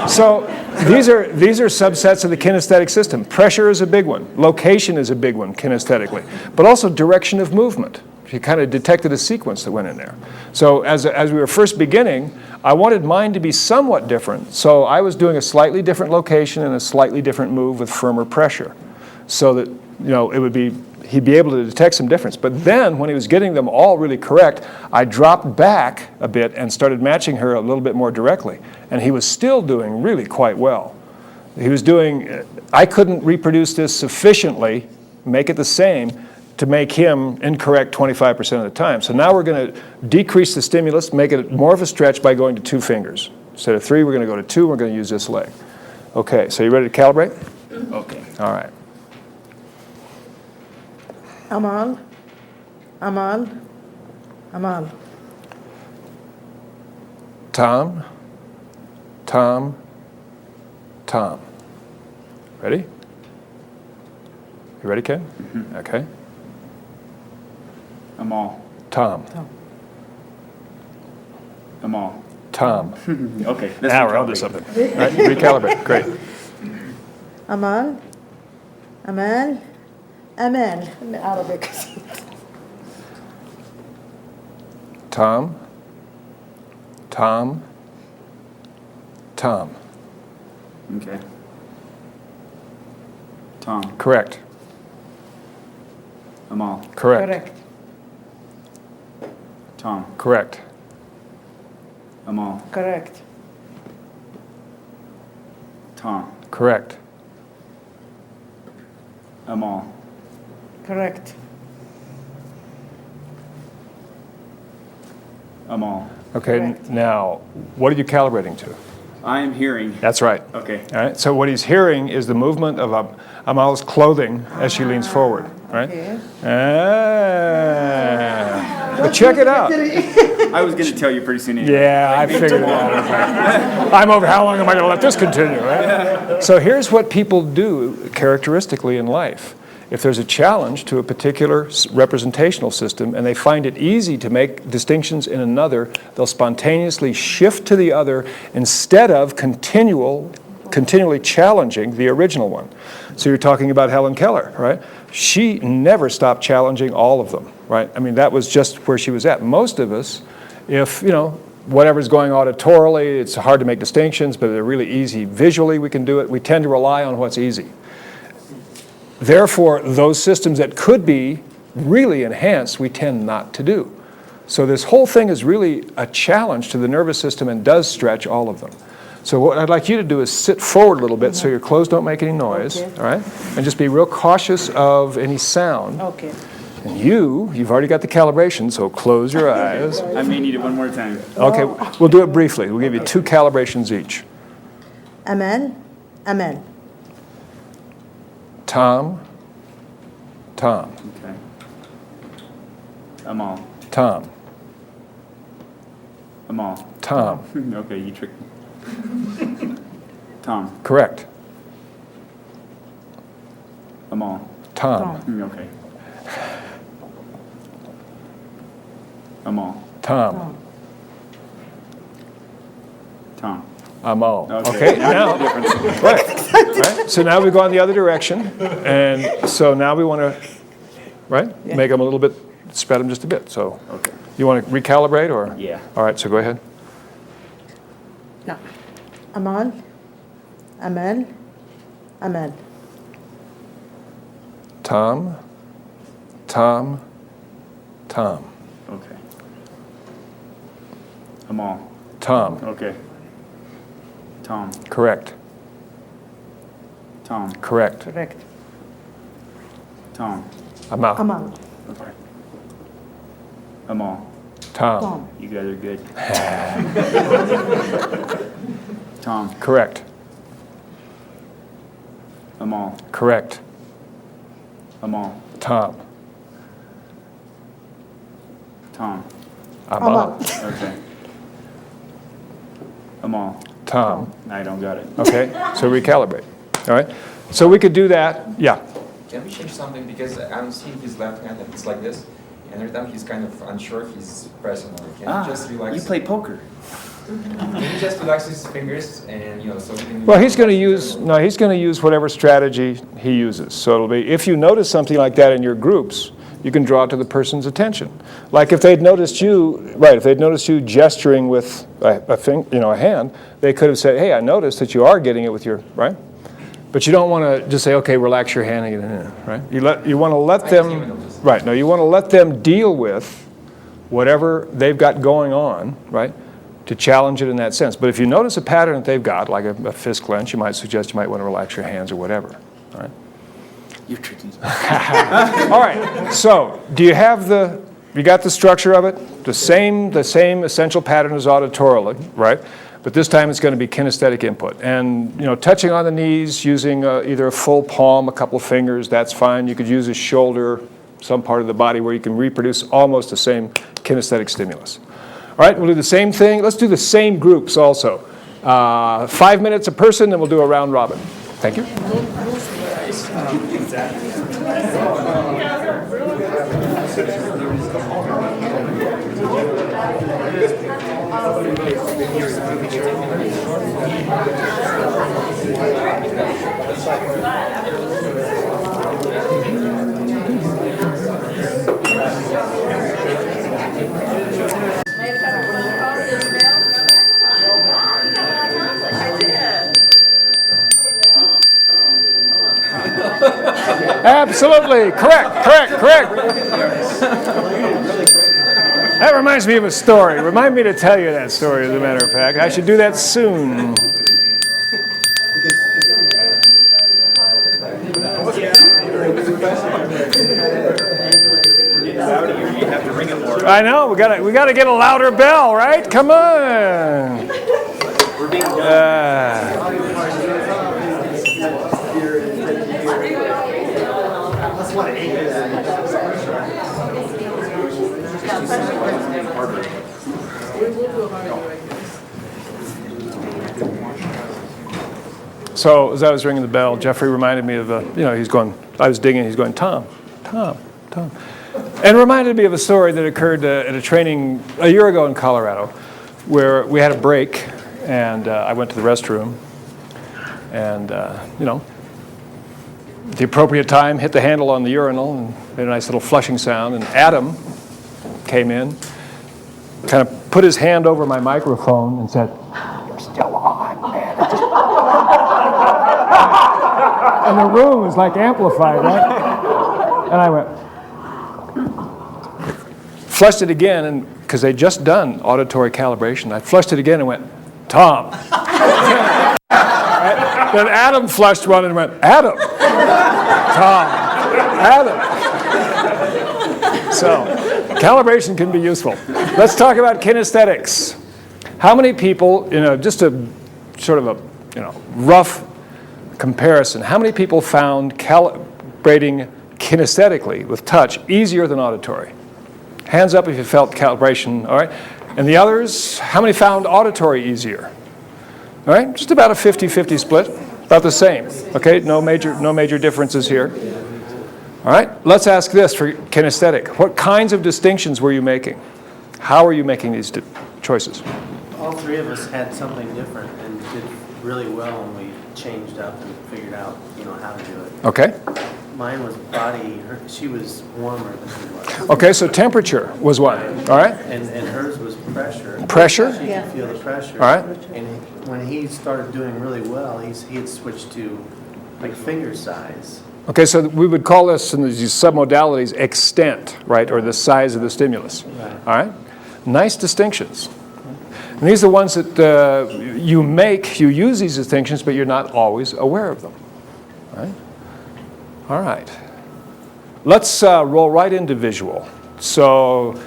So these are subsets of the kinesthetic system. Pressure is a big one. Location is a big one kinesthetically. But also direction of movement. She kind of detected a sequence that went in there. So as we were first beginning, I wanted mine to be somewhat different. So I was doing a slightly different location and a slightly different move with firmer pressure. So that, it would be, he'd be able to detect some difference. But then when he was getting them all really correct, I dropped back a bit and started matching her a little bit more directly. And he was still doing really quite well. He was doing, I couldn't reproduce this sufficiently, make it the same, to make him incorrect 25% of the time. So now we're going to decrease the stimulus, make it more of a stretch by going to 2 fingers. Instead of 3, we're going to go to 2, we're going to use this leg. Okay, so you ready to calibrate? Okay. All right. Amal. Amal. Amal. Tom. Tom. Tom. Ready? You ready, Ken? Okay. Amal. Tom. Amal. Tom. Okay. Now we're onto something. All right, recalibrate. Great. Amal. Amal. Amal. Arabic. Tom. Tom. Tom. Okay. Tom. Correct. Amal. Correct. Correct. Tom. Correct. Amal. Correct. Tom. Correct. Amal. Correct. Amal. Okay, Correct. now, what are you calibrating to? I am hearing. That's right. Okay. All right, so what he's hearing is the movement of Amal's clothing as she leans forward, right? Okay. But check it out. I was going to tell you pretty soon anyway. Yeah, I figured it out. I'm over, how long am I going to let this continue, right? So here's what people do characteristically in life. If there's a challenge to a particular representational system and they find it easy to make distinctions in another, they'll spontaneously shift to the other instead of continually challenging the original one. So you're talking about Helen Keller, right? She never stopped challenging all of them, right? I mean, that was just where she was at. Most of us, if, whatever's going auditorily, it's hard to make distinctions, but they're really easy. Visually, we can do it. We tend to rely on what's easy. Therefore, those systems that could be really enhanced, we tend not to do. So this whole thing is really a challenge to the nervous system and does stretch all of them. So what I'd like you to do is sit forward a little bit so your clothes don't make any noise, all right? And just be real cautious of any sound. Okay. And you've already got the calibration, so close your eyes. I may need it one more time. Okay, we'll do it briefly. We'll give you 2 calibrations each. Amal. Amal. Tom. Tom. Okay. Amal. Tom. Amal. Tom. Okay, you tricked me. Tom. Correct. Amal. Tom. Okay. Amal. Tom. Tom. Amo. Okay, now you get the difference. Right. So now we go in the other direction, and so now we want to, make them a little bit, spread them just a bit. So, Okay. you want to recalibrate, or? Yeah. All right. So go ahead. No. Amal, Amal, Amal. Tom, Tom, Tom. Okay. Amal. Tom. Okay. Tom. Correct. Tom. Correct. Correct. Tom. Amal. Amal. Okay. Amal. Tom. Tom. You guys are good. Tom. Correct. Amal. Correct. Amal. Tom. Tom. Amal. Okay. Amal. Tom. I don't got it. Okay. So recalibrate. All right. So we could do that. Yeah. Can we change something? Because I'm seeing his left hand and it's like this. And every time he's kind of unsure if he's pressing on it. Can you just relax? You play poker. Can you just relax his fingers and, so we can... Well, he's going to use whatever strategy he uses. So it'll be, if you notice something like that in your groups, you can draw it to the person's attention. Like if they'd noticed you, if they'd noticed you gesturing with a hand, they could have said, hey, I noticed that you are getting it with your, right? But you don't want to just say, okay, relax your hand again, right? You want to let them, right? No, you want to let them deal with whatever they've got going on, right? To challenge it in that sense. But if you notice a pattern that they've got, like a fist clench, you might suggest you might want to relax your hands or whatever, all right? You're tricky. All right, so do you have you got the structure of it? The same essential pattern as auditorily, right? But this time it's going to be kinesthetic input. And, touching on the knees, using either a full palm, a couple of fingers, that's fine. You could use a shoulder, some part of the body where you can reproduce almost the same kinesthetic stimulus. All right, we'll do the same thing. Let's do the same groups also. 5 minutes a person, then we'll do a round robin. Thank you. Absolutely, correct. That reminds me of a story. Remind me to tell you that story, as a matter of fact. I should do that soon. I know, we gotta get a louder bell, right? Come on. So as I was ringing the bell, Jeffrey reminded me of he's going, I was digging, he's going, Tom. And reminded me of a story that occurred at a training a year ago in Colorado, where we had a break, and I went to the restroom, and the appropriate time, hit the handle on the urinal, and made a nice little flushing sound, and Adam came in, kind of put his hand over my microphone and said, "You're still on, man." And the room was like amplified, right? And I went, flushed it again, and because they'd just done auditory calibration, I flushed it again and went, "Tom." Right? Then Adam flushed one and went, "Adam." Tom. Adam. So, calibration can be useful. Let's talk about kinesthetics. How many people, just a sort of a, rough comparison, how many people found calibrating kinesthetically with touch easier than auditory? Hands up if you felt calibration, all right? And the others, how many found auditory easier? All right, just about a 50-50 split, about the same, okay? No major differences here. All right, let's ask this for kinesthetic. What kinds of distinctions were you making? How are you making these choices? All three of us had something different and did really well when we changed up and figured out, how to do it. Okay. Mine was body. She was warmer than he was. Okay, so temperature was one. All right. And hers was pressure. Pressure? She could feel the pressure. All right. And when he started doing really well, he had switched to like finger size. Okay, so we would call this in these submodalities extent, right, or the size of the stimulus. Right. All right? Nice distinctions. And these are the ones that you use these distinctions, but you're not always aware of them. Right? All right. Let's roll right into visual. So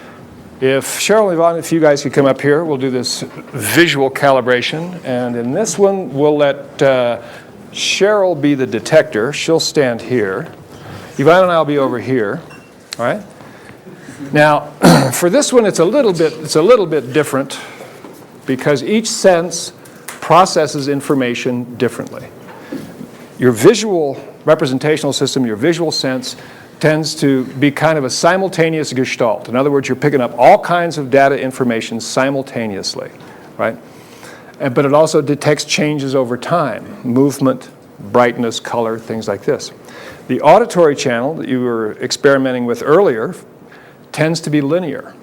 if Cheryl and Yvonne, if you guys could come up here, we'll do this visual calibration. And in this one, we'll let Cheryl be the detector. She'll stand here. Yvonne and I will be over here. All right? Now, for this one, it's a little bit different because each sense processes information differently. Your visual representational system, your visual sense, tends to be kind of a simultaneous gestalt. In other words, you're picking up all kinds of data information simultaneously, right? But it also detects changes over time, movement, brightness, color, things like this. The auditory channel that you were experimenting with earlier tends to be linear,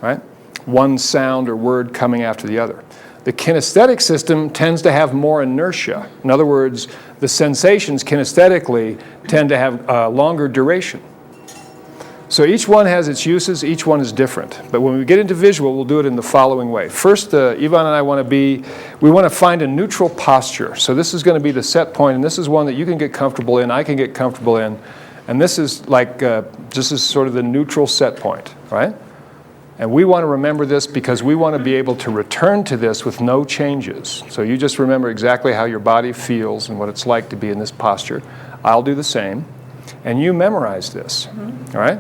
right? One sound or word coming after the other. The kinesthetic system tends to have more inertia. In other words, the sensations kinesthetically tend to have a longer duration. So each one has its uses, each one is different. But when we get into visual, we'll do it in the following way. First, Yvonne and I we want to find a neutral posture. So this is going to be the set point, and this is one that you can get comfortable in, I can get comfortable in. And this is like, this is sort of the neutral set point, right? And we want to remember this because we want to be able to return to this with no changes. So you just remember exactly how your body feels and what it's like to be in this posture. I'll do the same. And you memorize this, all right?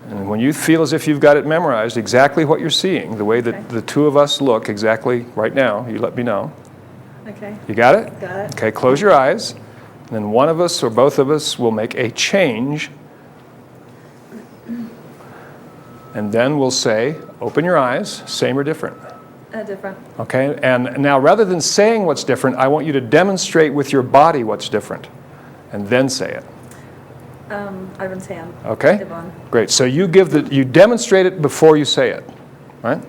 And when you feel as if you've got it memorized, exactly what you're seeing, the way that the two of us look exactly right now, you let me know. Okay. You got it? Got it. Okay, close your eyes. And then one of us or both of us will make a change. And then we'll say, open your eyes, same or different. Different. Okay, and now rather than saying what's different, I want you to demonstrate with your body what's different. And then say it. Ivan Sam. Okay? Yvonne. Great. So you demonstrate it before you say it. Right?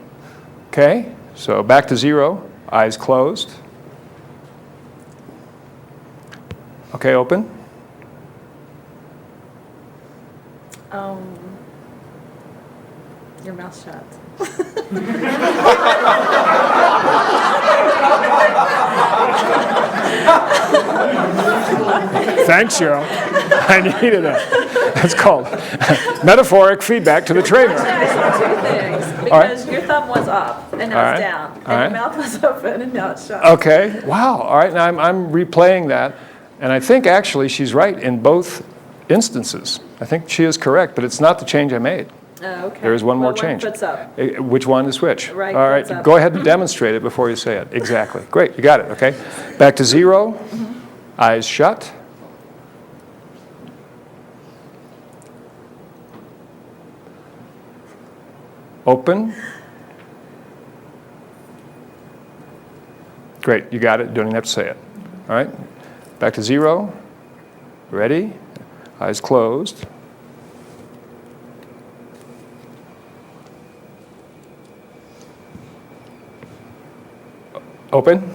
Okay? So back to 0, eyes closed. Okay, open. Your mouth shut. Thanks, Cheryl. I needed that. That's called metaphoric feedback to the trainer. I saw two things. Because your thumb was up and now it's down. And your mouth was open and now it's shut. Okay. Wow. All right. Now I'm replaying that. And I think actually she's right in both instances. I think she is correct, but it's not the change I made. Okay. There is one more change. One foot's up. Which one is which? Right All right. foot's up. Go ahead and demonstrate it before you say it. Exactly. Great. You got it. Okay. Back to 0. Eyes shut. Open. Great, you got it. Don't even have to say it. All right, back to 0. Ready? Eyes closed. Open.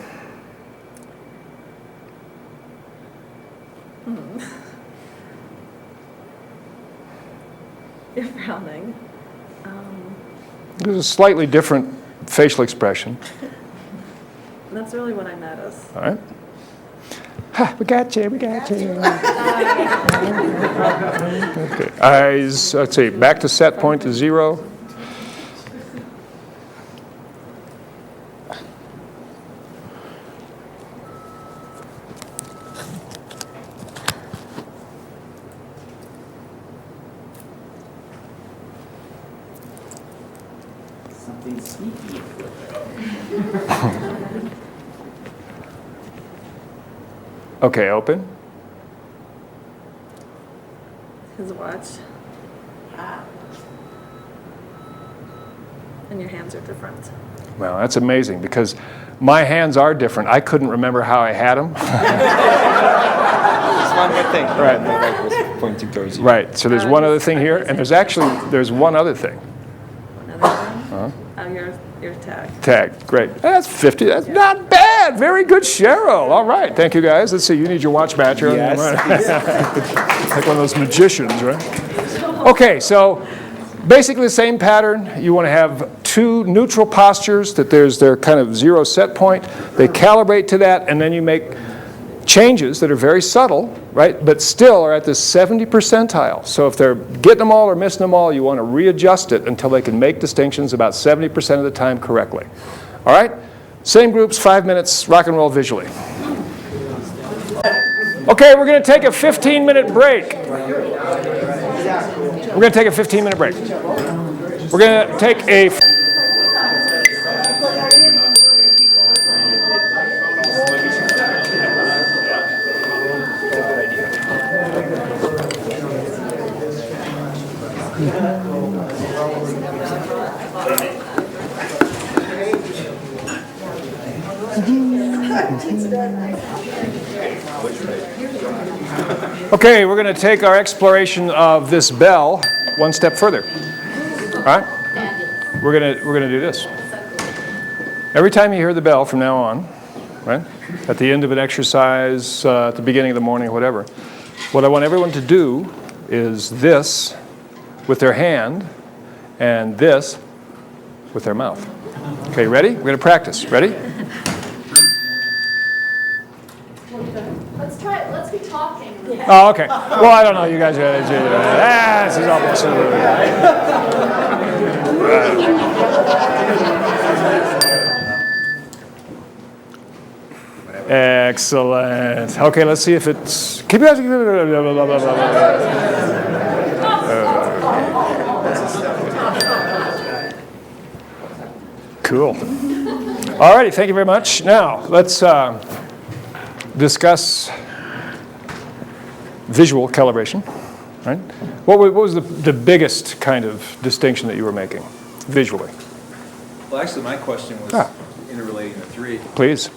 You're frowning. There's a slightly different facial expression. That's really what I noticed. All right. Ha, we got you, we got you. Okay, eyes, let's see, back to set point to 0. Something sneaky. Okay, open. His watch. and your hands are different. Well, that's amazing because my hands are different. I couldn't remember how I had them. It's one good thing. Right. The light was pointing towards you. Right. So there's one other thing here, and there's one other thing. Another one? Oh, you're tagged. Tagged. Great. That's 50. That's not bad. Very good, Cheryl. All right. Thank you, guys. Let's see. You need your watch match. Yes. Like one of those magicians, right? Okay. So basically the same pattern. You want to have two neutral postures that there's their kind of zero set point. They calibrate to that, and then you make changes that are very subtle, right, but still are at the 70 percentile. So if they're getting them all or missing them all, you want to readjust it until they can make distinctions about 70% of the time correctly. All right? Same groups, 5 minutes, rock and roll visually. Okay, we're going to take a 15-minute break. We're going to take a 15-minute break. We're going to take a... Okay, we're going to take our exploration of this bell one step further. All right? We're going to do this. Every time you hear the bell from now on, right? At the end of an exercise, at the beginning of the morning, whatever. What I want everyone to do is this with their hand and this with their mouth. Okay, ready? We're going to practice. Ready? Let's try it. Let's be talking. Oh, okay. Well, I don't know. You guys are... this is almost... Excellent. Okay, let's see if it's... Keep it... Cool. All righty, thank you very much. Now, let's discuss visual calibration, right? What was the biggest kind of distinction that you were making visually? Well, actually, my question was interrelating the three. Please.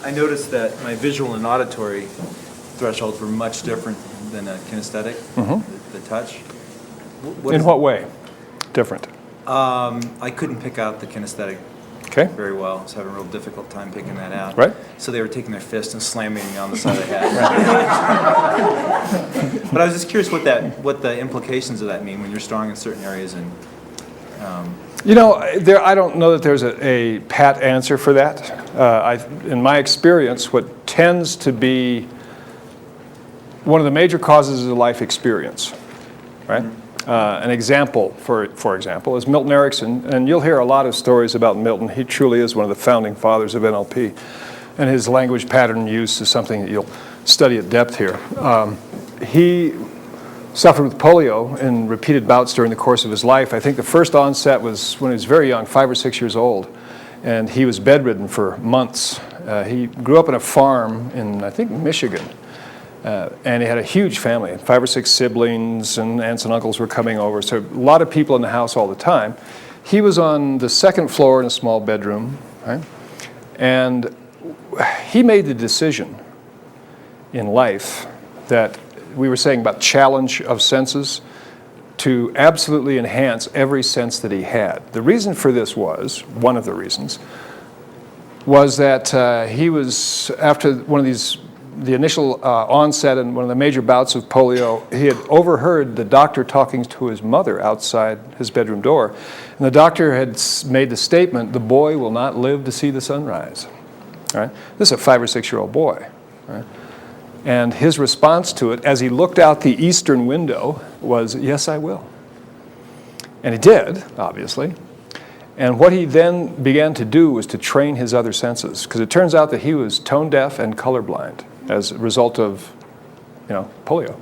I noticed that my visual and auditory thresholds were much different than a kinesthetic, the touch. In what way? Different. I couldn't pick out the kinesthetic very well. I was having a real difficult time picking that out. Right. So they were taking their fist and slamming me on the side of the head. But I was just curious what the implications of that mean when you're strong in certain areas and. You know, I don't know that there's a pat answer for that. In my experience, what tends to be one of the major causes of life experience, right? An example, for example, is Milton Erickson, and you'll hear a lot of stories about Milton. He truly is one of the founding fathers of NLP, and his language pattern use is something that you'll study at depth here. He suffered with polio in repeated bouts during the course of his life. I think the first onset was when he was very young, 5 or 6 years old, and he was bedridden for months. He grew up on a farm in, I think, Michigan. And he had a huge family, 5 or 6 siblings, and aunts and uncles were coming over. So a lot of people in the house all the time. He was on the second floor in a small bedroom, right? And he made the decision in life that we were saying about challenge of senses to absolutely enhance every sense that he had. The reason for this was, one of the reasons, was that he was, after one of these the initial onset and one of the major bouts of polio, he had overheard the doctor talking to his mother outside his bedroom door. And the doctor had made the statement, "The boy will not live to see the sunrise." Right? This is a 5 or 6 year old boy. Right? And his response to it, as he looked out the eastern window, was, "Yes, I will." And he did, obviously. And what he then began to do was to train his other senses, because it turns out that he was tone deaf and colorblind as a result of, polio.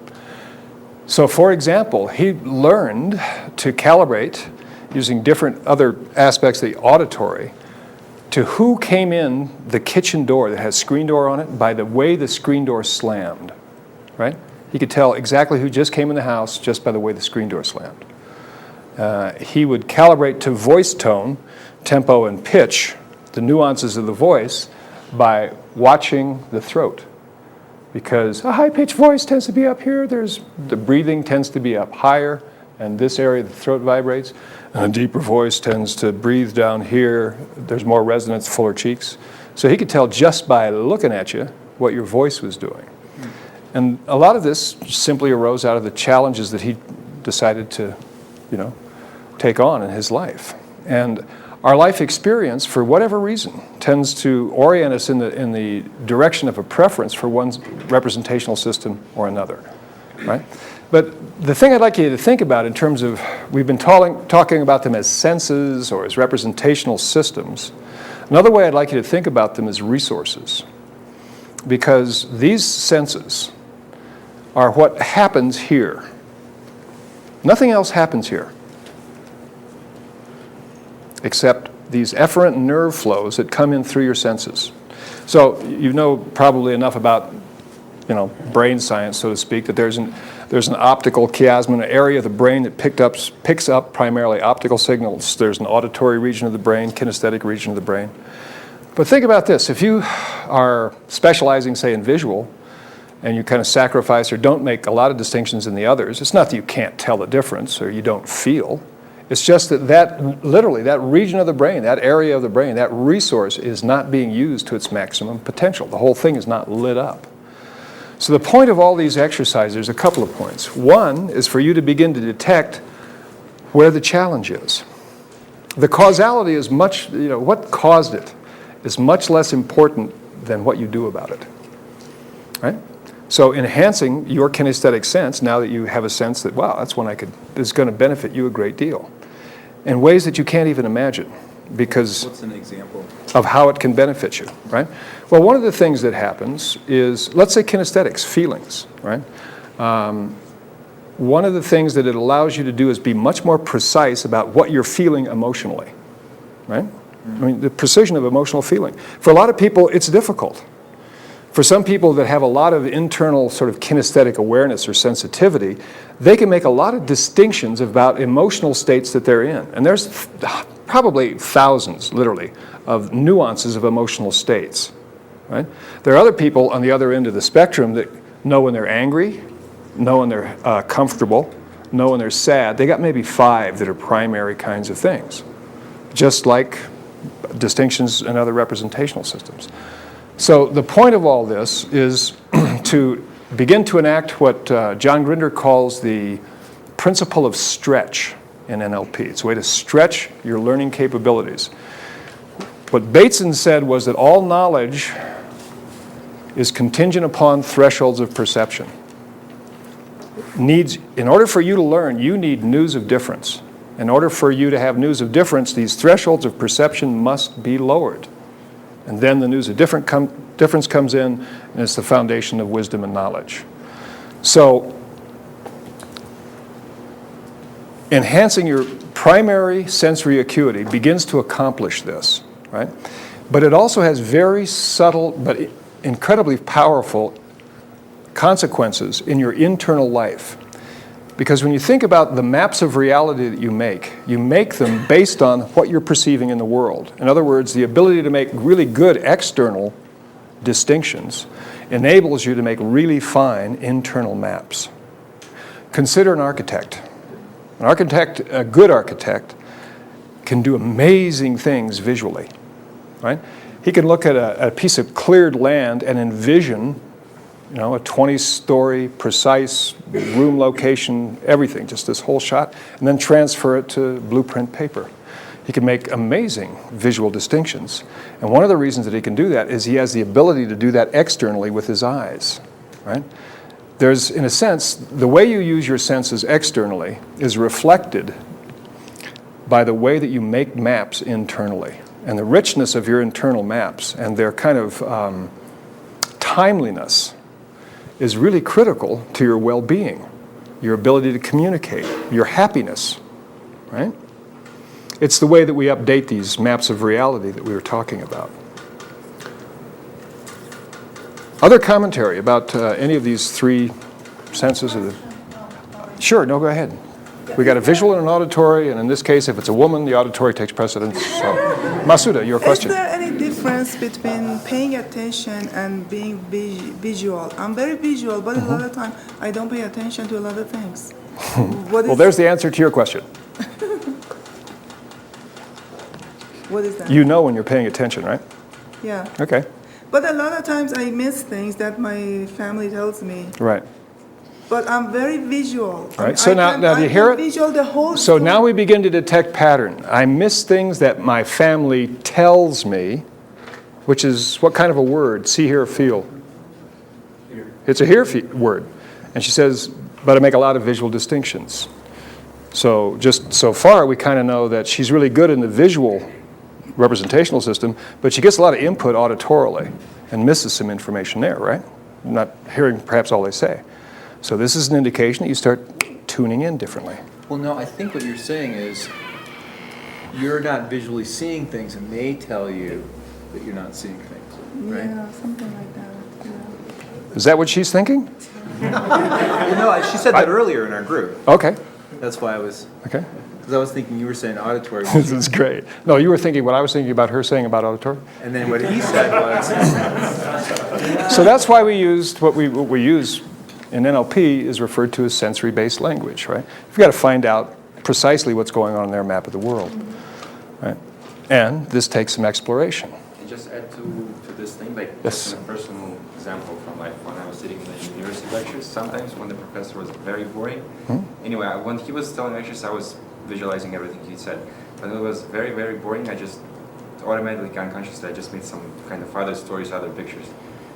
So, for example, he learned to calibrate using different other aspects of the auditory to who came in the kitchen door that has screen door on it by the way the screen door slammed, right? He could tell exactly who just came in the house just by the way the screen door slammed. he would calibrate to voice tone, tempo, and pitch, the nuances of the voice, by watching the throat. Because a high-pitched voice tends to be up here, the breathing tends to be up higher, and this area of the throat vibrates, and a deeper voice tends to breathe down here, there's more resonance, fuller cheeks. So he could tell just by looking at you what your voice was doing. And a lot of this simply arose out of the challenges that he decided to, take on in his life. And our life experience, for whatever reason, tends to orient us in the direction of a preference for one representational system or another, right? But the thing I'd like you to think about in terms of, we've been talking about them as senses or as representational systems. Another way I'd like you to think about them is resources. Because these senses are what happens here. Nothing else happens here, except these efferent nerve flows that come in through your senses. So you know probably enough about, brain science, so to speak, that there's an optical chiasm, an area of the brain that picks up primarily optical signals. There's an auditory region of the brain, kinesthetic region of the brain. But think about this. If you are specializing, say, in visual, and you kind of sacrifice or don't make a lot of distinctions in the others, it's not that you can't tell the difference or you don't feel. It's just that literally, that region of the brain, that area of the brain, that resource is not being used to its maximum potential. The whole thing is not lit up. So the point of all these exercises, there's a couple of points. One is for you to begin to detect where the challenge is. The causality is much, what caused it is much less important than what you do about it, right? So enhancing your kinesthetic sense, now that you have a sense that, wow, that's one is going to benefit you a great deal, in ways that you can't even imagine, because what's an example of how it can benefit you, right? Well, one of the things that happens is, let's say kinesthetics, feelings, right? One of the things that it allows you to do is be much more precise about what you're feeling emotionally, right? I mean, the precision of emotional feeling. For a lot of people, it's difficult. For some people that have a lot of internal sort of kinesthetic awareness or sensitivity, they can make a lot of distinctions about emotional states that they're in. And there's probably thousands, literally, of nuances of emotional states, right? There are other people on the other end of the spectrum that know when they're angry, know when they're comfortable, know when they're sad. They got maybe 5 that are primary kinds of things, just like distinctions in other representational systems. So the point of all this is to begin to enact what John Grinder calls the principle of stretch in NLP. It's a way to stretch your learning capabilities. What Bateson said was that all knowledge is contingent upon thresholds of perception. In order for you to learn, you need news of difference. In order for you to have news of difference, these thresholds of perception must be lowered. And then the news of difference comes in, and it's the foundation of wisdom and knowledge. So, enhancing your primary sensory acuity begins to accomplish this, right? But it also has very subtle but incredibly powerful consequences in your internal life. Because when you think about the maps of reality that you make them based on what you're perceiving in the world. In other words, the ability to make really good external distinctions enables you to make really fine internal maps. Consider an architect. A good architect, can do amazing things visually, right? He can look at a piece of cleared land and envision a 20-story precise room location, everything, just this whole shot, and then transfer it to blueprint paper. He can make amazing visual distinctions. And one of the reasons that he can do that is he has the ability to do that externally with his eyes, right? There's, in a sense, the way you use your senses externally is reflected by the way that you make maps internally. And the richness of your internal maps and their kind of timeliness is really critical to your well-being, your ability to communicate, your happiness, right? It's the way that we update these maps of reality that we were talking about. Other commentary about any of these 3 senses of the... Sure, no, go ahead. We got a visual and an auditory, and in this case, if it's a woman, the auditory takes precedence. So, Masuda, your question. Is there any difference between paying attention and being visual? I'm very visual, but a lot of time I don't pay attention to a lot of things. Well, there's the answer to your question. What is that? You know when you're paying attention, right? Yeah. Okay. But a lot of times I miss things that my family tells me. Right. But I'm very visual. Right. So now do you hear it? Visual the whole So story. now we begin to detect pattern. I miss things that my family tells me, which is what kind of a word? See, hear, feel. It's a hear word. And she says, but I make a lot of visual distinctions. So just so far, we kind of know that she's really good in the visual representational system, but she gets a lot of input auditorily and misses some information there, right? Not hearing perhaps all they say. So this is an indication that you start tuning in differently. Well, no, I think what you're saying is you're not visually seeing things, and they tell you that you're not seeing things, right? Yeah, something like that. Yeah. Is that what she's thinking? Well, no, she said that earlier in our group. Okay. That's why I was, Okay. because I was thinking you were saying auditory. This is great. No, you were thinking what I was thinking about her saying about auditory? And then what he said was, So that's why we used what we use in NLP is referred to as sensory-based language, right? You've got to find out precisely what's going on in their map of the world, right? And this takes some exploration. And just add to this thing, like Yes. a personal example from life when I was sitting in the university lectures, sometimes when the professor was very boring, anyway, when he was telling lectures, I was visualizing everything he said. When it was very, very boring, I just automatically, unconsciously, I just made some kind of other stories, other pictures.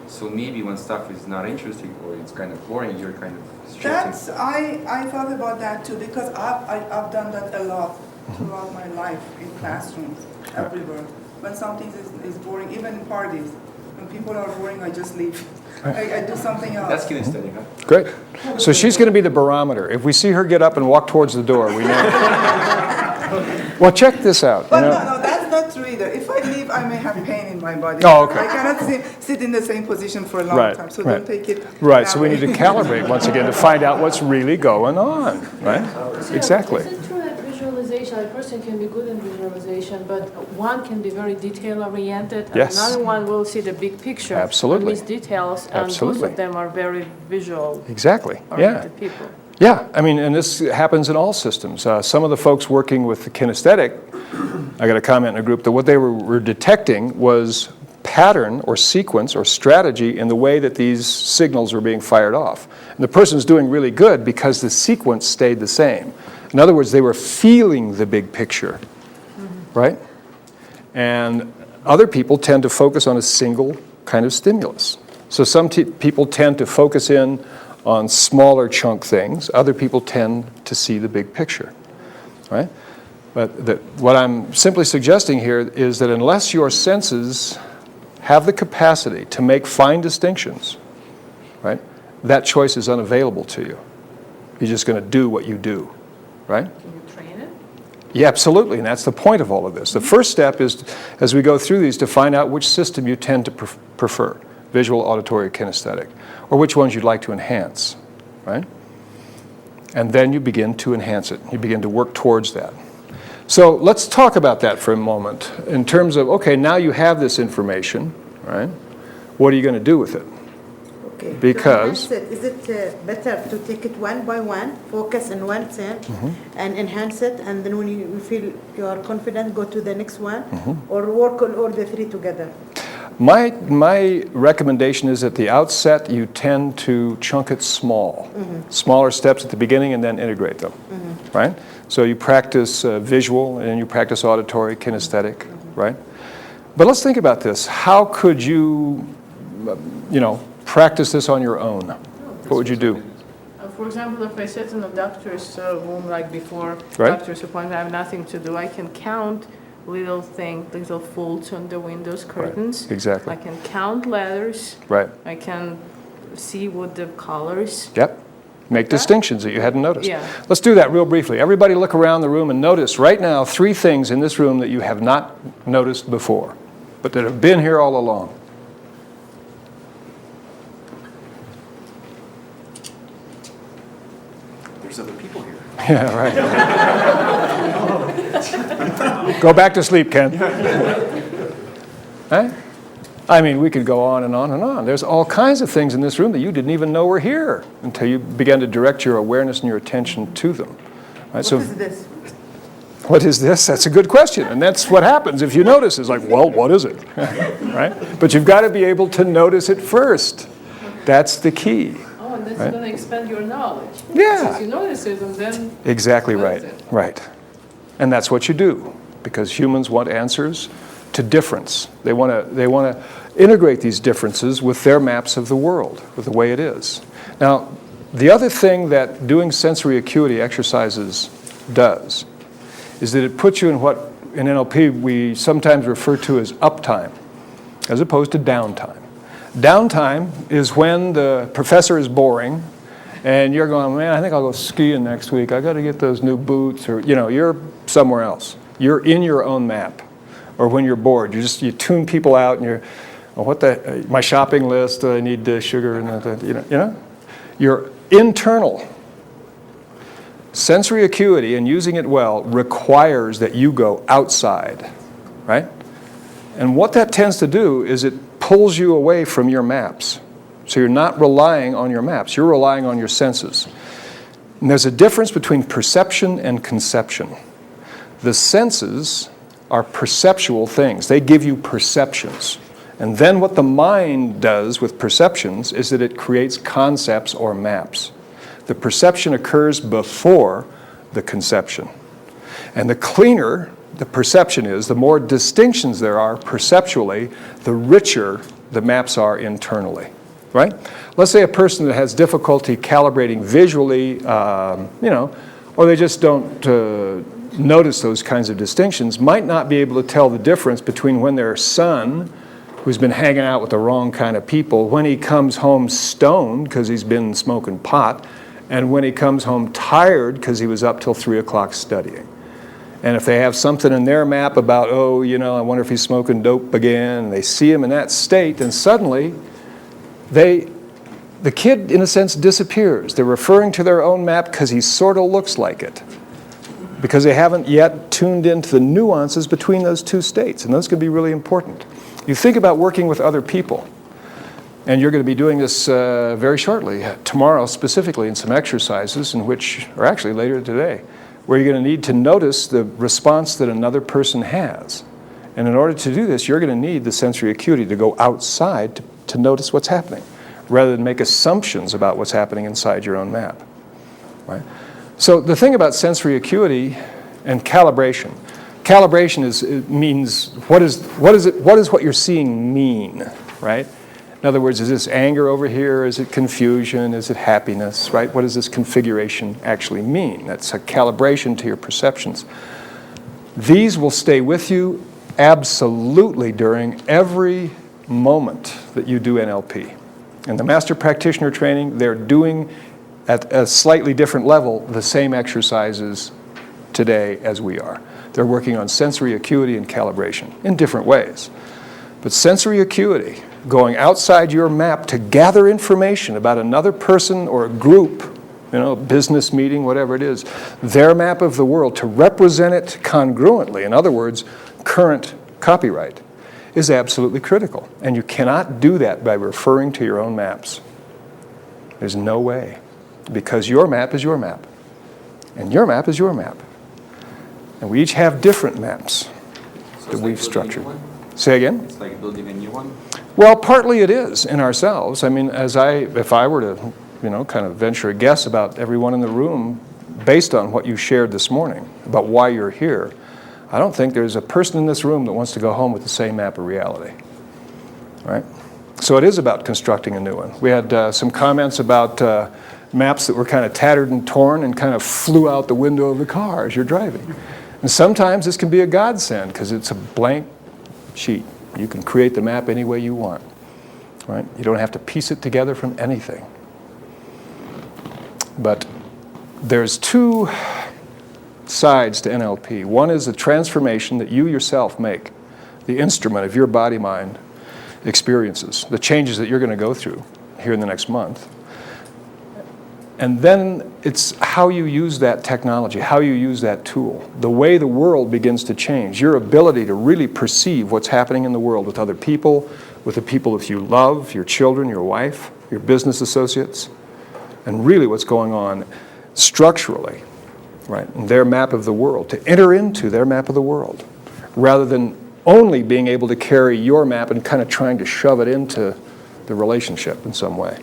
So maybe when stuff is not interesting or it's kind of boring, you're kind of shifting. That's I thought about that too because I've done that a lot throughout my life in classrooms everywhere. When something is boring, even in parties, when people are boring, I just leave. I do something else. That's kinesthetic, huh? Great. So she's going to be the barometer. If we see her get up and walk towards the door, we know. Well, check this out. But no, that's not true either. If I leave, I may have pain in my body. Oh, okay. I cannot sit in the same position for a long Right, time, so right. don't take it. Right, that so we way. need to calibrate once again to find out what's really going on, right? Exactly. Is it true that visualization, a person can be good in visualization, but one can be very detail-oriented, and Yes. another one will see the big picture. Absolutely. And miss details, and Absolutely. both of them are very Exactly, yeah. visual-oriented people. Yeah, I mean, and this happens in all systems. Some of the folks working with the kinesthetic, I got a comment in a group that what they were detecting was pattern or sequence or strategy in the way that these signals were being fired off. And the person's doing really good because the sequence stayed the same. In other words, they were feeling the big picture, right? And other people tend to focus on a single kind of stimulus. So some people tend to focus in on smaller chunk things. Other people tend to see the big picture, right? But what I'm simply suggesting here is that unless your senses have the capacity to make fine distinctions, right, that choice is unavailable to you. You're just going to do what you do, right? Can you train it? Yeah, absolutely, and that's the point of all of this. The first step is, as we go through these, to find out which system you tend to prefer, visual, auditory, kinesthetic, or which ones you'd like to enhance, right? And then you begin to enhance it. You begin to work towards that. So let's talk about that for a moment in terms of, okay, now you have this information, right? What are you going to do with it? Okay. Because- To enhance it, is it better to take it one by one, focus on one thing, and enhance it, and then when you feel you are confident, go to the next one, or work on all the three together? My recommendation is at the outset you tend to chunk it small. Smaller steps at the beginning and then integrate them, right? So you practice visual and you practice auditory, kinesthetic, right? But let's think about this. How could you, practice this on your own? What would you do? For example, if I sit in a doctor's room like before, Right. doctor's appointment, I have nothing to do, I can count little folds on the windows, curtains. Exactly. I can count letters. Right. I can see what the colors. Yep. Make distinctions that you hadn't noticed. Yeah. Let's do that real briefly. Everybody look around the room and notice right now 3 things in this room that you have not noticed before, but that have been here all along. there's there's other people here. Yeah, right. Go back to sleep, Ken. Right? I mean, we could go on and on and on. There's all kinds of things in this room that you didn't even know were here until you began to direct your awareness and your attention to them. Right? What is this? What is this? That's a good question. And that's what happens if you notice. It's like, well, what is it? Right? But you've got to be able to notice it first. That's the key. Oh, and that's right? going to expand your knowledge. Yeah. Since you notice it, and then... Exactly right. Right. And that's what you do. Because humans want answers to difference. They want to integrate these differences with their maps of the world, with the way it is. Now, the other thing that doing sensory acuity exercises does is that it puts you in what in NLP we sometimes refer to as uptime, as opposed to downtime. Downtime is when the professor is boring and you're going, man, I think I'll go skiing next week. I got to get those new boots, or you're somewhere else. You're in your own map. Or when you're bored, you tune people out and you're, oh, my shopping list, I need sugar and Your internal sensory acuity and using it well requires that you go outside, right? And what that tends to do is it pulls you away from your maps. So you're not relying on your maps, you're relying on your senses. And there's a difference between perception and conception. The senses are perceptual things. They give you perceptions. And then what the mind does with perceptions is that it creates concepts or maps. The perception occurs before the conception. And the cleaner the perception is, the more distinctions there are perceptually, the richer the maps are internally, right? Let's say a person that has difficulty calibrating visually, or they just don't notice those kinds of distinctions, might not be able to tell the difference between when their son, who's been hanging out with the wrong kind of people, when he comes home stoned because he's been smoking pot, and when he comes home tired because he was up till 3 o'clock studying. And if they have something in their map about, I wonder if he's smoking dope again, and they see him in that state, then suddenly the kid, in a sense, disappears. They're referring to their own map because he sort of looks like it, because they haven't yet tuned into the nuances between those two states, and those can be really important. You think about working with other people, and you're going to be doing this very shortly, tomorrow specifically, in some exercises or actually later today, where you're going to need to notice the response that another person has. And in order to do this, you're going to need the sensory acuity to go outside to notice what's happening, rather than make assumptions about what's happening inside your own map, right? So the thing about sensory acuity and calibration means what does what you're seeing mean, right? In other words, is this anger over here? Is it confusion? Is it happiness, right? What does this configuration actually mean? That's a calibration to your perceptions. These will stay with you absolutely during every moment that you do NLP. In the Master Practitioner training, they're doing at a slightly different level the same exercises today as we are. They're working on sensory acuity and calibration in different ways. But sensory acuity, going outside your map to gather information about another person or a group, business meeting, whatever it is, their map of the world, to represent it congruently, in other words, current copyright, is absolutely critical. And you cannot do that by referring to your own maps. There's no way. Because your map is your map. And your map is your map. And we each have different maps that we've structured. Say again? It's like building a new one? Well, partly it is in ourselves. I mean, if I were to, kind of venture a guess about everyone in the room based on what you shared this morning, about why you're here, I don't think there's a person in this room that wants to go home with the same map of reality, right? So it is about constructing a new one. We had some comments about maps that were kind of tattered and torn and kind of flew out the window of the car as you're driving. And sometimes this can be a godsend because it's a blank sheet. You can create the map any way you want, right? You don't have to piece it together from anything. But there's two sides to NLP. One is the transformation that you yourself make, the instrument of your body-mind experiences, the changes that you're going to go through here in the next month. And then it's how you use that technology, how you use that tool, the way the world begins to change, your ability to really perceive what's happening in the world with other people, with the people that you love, your children, your wife, your business associates, and really what's going on structurally, right, in their map of the world, to enter into their map of the world, rather than only being able to carry your map and kind of trying to shove it into the relationship in some way.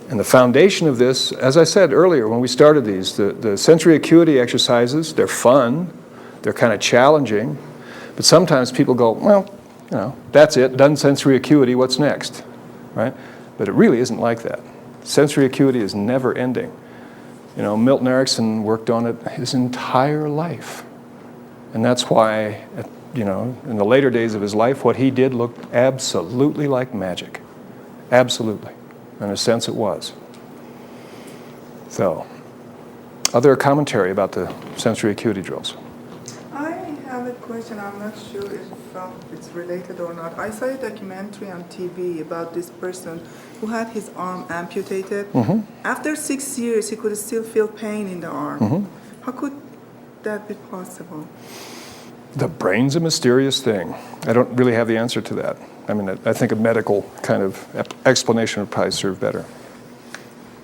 And the foundation of this, as I said earlier when we started these, the sensory acuity exercises, they're fun, they're kind of challenging, but sometimes people go, well, you know, that's it, done sensory acuity, what's next, right? But it really isn't like that. Sensory acuity is never ending. You know, Milton Erickson worked on it his entire life. And that's why, you know, in the later days of his life, what he did looked absolutely like magic. Absolutely. In a sense, it was. So, other commentary about the sensory acuity drills? I have a question. I'm not sure if it's related or not. I saw a documentary on TV about this person who had his arm amputated. After 6 years, he could still feel pain in the arm. How could that be possible? The brain's a mysterious thing. I don't really have the answer to that. I mean, I think a medical kind of explanation would probably serve better.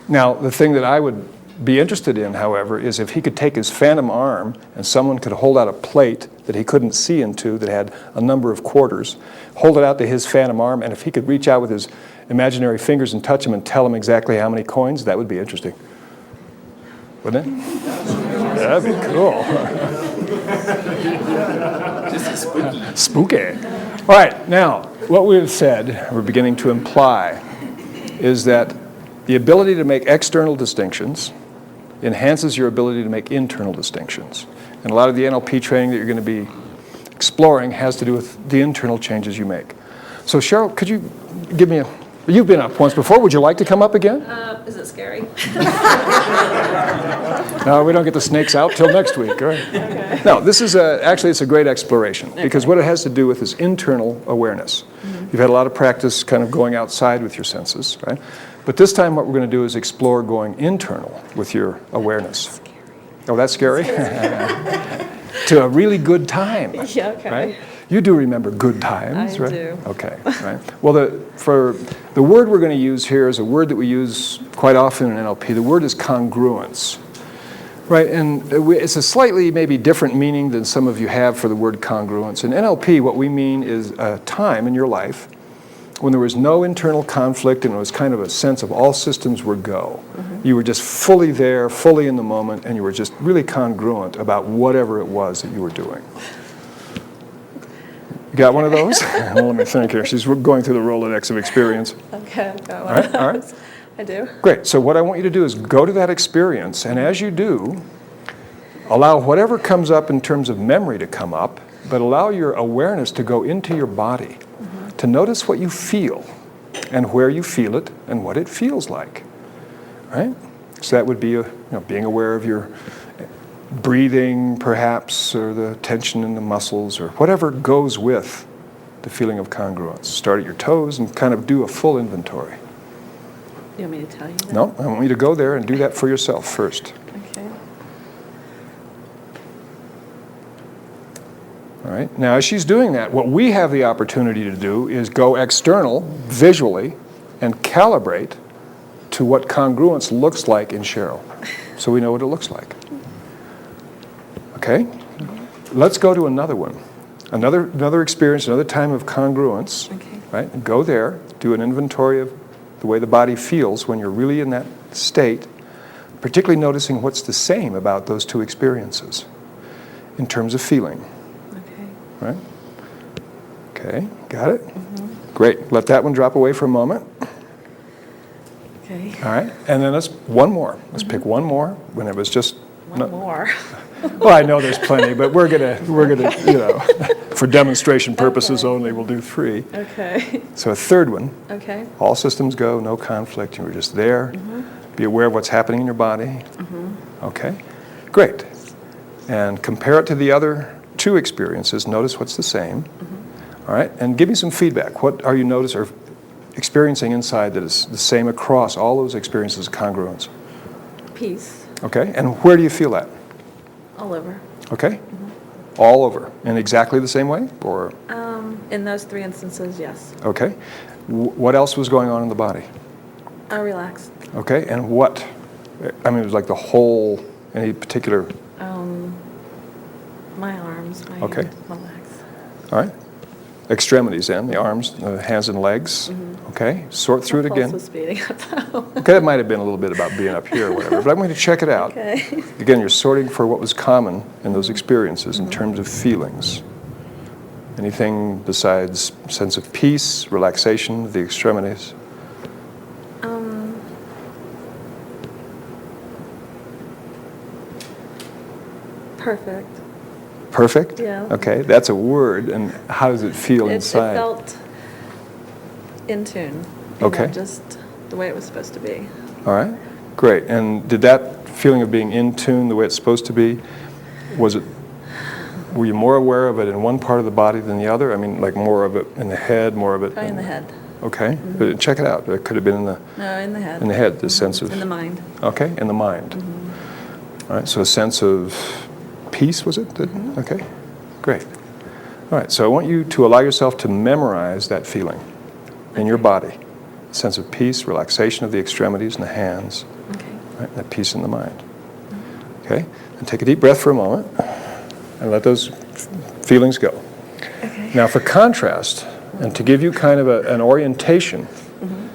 Now, the thing that I would be interested in, however, is if he could take his phantom arm and someone could hold out a plate that he couldn't see into that had a number of quarters, hold it out to his phantom arm, and if he could reach out with his imaginary fingers and touch him and tell him exactly how many coins, that would be interesting. Wouldn't it? That'd be cool. Just spooky. Spooky. All right, now, what we've said, we're beginning to imply, is that the ability to make external distinctions enhances your ability to make internal distinctions. And a lot of the NLP training that you're going to be exploring has to do with the internal changes you make. So Cheryl, could you give me you've been up once before. Would you like to come up again? Is it scary? No, we don't get the snakes out till next week, right? Okay. No, this is actually it's a great exploration because what it has to do with is internal awareness. You've had a lot of practice kind of going outside with your senses, right? But this time what we're going to do is explore going internal with your awareness. Oh, that's scary? To a really good time. Yeah, okay. Right? You do remember good times, right? I do. Okay, right. Well, for the word we're going to use here is a word that we use quite often in NLP. The word is congruence, right? And it's a slightly maybe different meaning than some of you have for the word congruence. In NLP, what we mean is a time in your life when there was no internal conflict and it was kind of a sense of all systems were go. You were just fully there, fully in the moment, and you were just really congruent about whatever it was that you were doing. You got one of those? Well, let me think here. She's going through the Rolodex of experience. Okay, I've got one. All right. I do. Great. So what I want you to do is go to that experience, and as you do, allow whatever comes up in terms of memory to come up, but allow your awareness to go into your body, to notice what you feel, and where you feel it, and what it feels like. Right? So that would be being aware of your breathing, perhaps, or the tension in the muscles, or whatever goes with the feeling of congruence. Start at your toes and kind of do a full inventory. You want me to tell you that? No, I want you to go there and do that for yourself first. Okay. All right. Now, as she's doing that, what we have the opportunity to do is go external, visually, and calibrate to what congruence looks like in Cheryl, so we know what it looks like. Okay? Let's go to another one. Another experience, another time of congruence. Okay. Right? And go there, do an inventory of the way the body feels when you're really in that state, particularly noticing what's the same about those two experiences in terms of feeling. Okay. Right? Okay, got it? Great. Let that one drop away for a moment. Okay. All right, and then one more. Let's pick one more when it was just One more. Well, I know there's plenty, but we're gonna for demonstration purposes only, we'll do 3. Okay. So a third one. Okay. All systems go, no conflict. You were just there. Be aware of what's happening in your body. Okay, great. And compare it to the other 2 experiences. Notice what's the same. All right, and give me some feedback. What are you noticing? Or experiencing inside that is the same across all those experiences of congruence? Peace, Okay, and where do you feel that? all over. Okay? All over. In exactly the same way? Or, In those 3 instances, yes. okay. What else was going on in the body? I relaxed. Okay, and what? I mean, it was like the whole, any particular, My arms, my Okay. hands, my legs. all right? Extremities then, the arms, the hands and legs. Okay, sort through it My again. pulse was speeding up. Okay, that might have been a little bit about being up here or whatever, but I'm going to check it out. Okay. Again, you're sorting for what was common in those experiences in terms of feelings. Anything besides sense of peace, relaxation of the extremities? Perfect. Perfect? Yeah. Okay, that's a word, and how does it feel It inside? felt in tune. Okay. Just the way it was supposed to be. All right, great. And did that feeling of being in tune the way it's supposed to be, were you more aware of it in one part of the body than the other? I mean, like more of it in the head, more of it Probably in the head. Okay, but check it out. It could have been in the No, in the head. in the head, the sense of In the mind. Okay, in the mind. All right, so a sense of peace, was it? Okay, great. All right, so I want you to allow yourself to memorize that feeling in your body. A sense of peace, relaxation of the extremities and the hands. Okay. Right, that peace in the mind. Okay, and take a deep breath for a moment and let those feelings go. Okay. Now for contrast, and to give you kind of an orientation,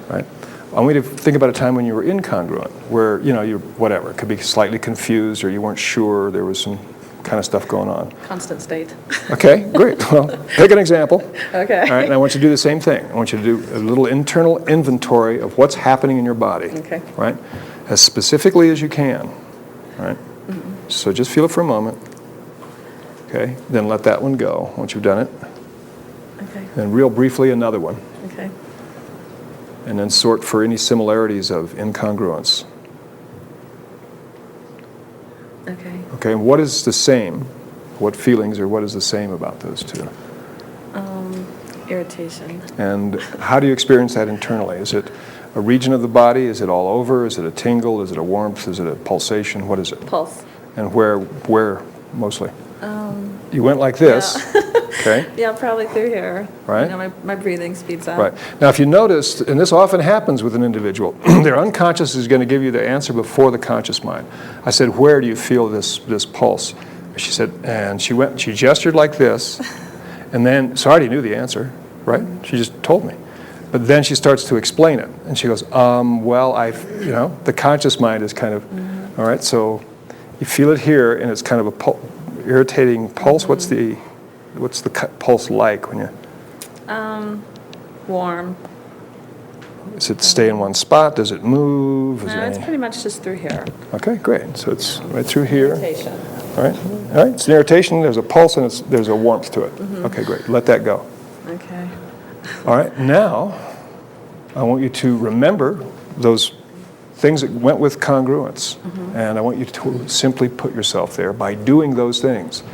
right? I want you to think about a time when you were incongruent, where, you know, whatever, it could be slightly confused or you weren't sure, there was some kind of stuff going on. Constant state. Okay, great. Well, pick an example. Okay. All right, and I want you to do the same thing. I want you to do a little internal inventory of what's happening in your body. Okay. Right? As specifically as you can. All right? So just feel it for a moment. Okay, then let that one go once you've done it. Okay. And real briefly, another one. Okay. And then sort for any similarities of incongruence. Okay. Okay, and what is the same? What feelings or what is the same about those two? Irritation. And how do you experience that internally? Is it a region of the body? Is it all over? Is it a tingle? Is it a warmth? Is it a pulsation? What is it? Pulse. And where mostly? You went like this, okay? Yeah, probably through here. Right. You know, my breathing speeds up. Right. Now, if you noticed, and this often happens with an individual, their unconscious is going to give you the answer before the conscious mind. I said, where do you feel this pulse? She said, and she gestured like this, and then, so I already knew the answer, right? She just told me. But then she starts to explain it, and she goes, well, the conscious mind is kind of, all right, so you feel it here, and it's kind of a irritating pulse. What's the pulse like when you? Warm. Does it stay in one spot? Does it move? No, it's pretty much just through here. Okay, great. So it's right through here. Irritation. All right. All right. It's an irritation. There's a pulse and there's a warmth to it. Okay, great. Let that go. Okay. All right. Now, I want you to remember those things that went with congruence, and I want you to simply put yourself there by doing those things,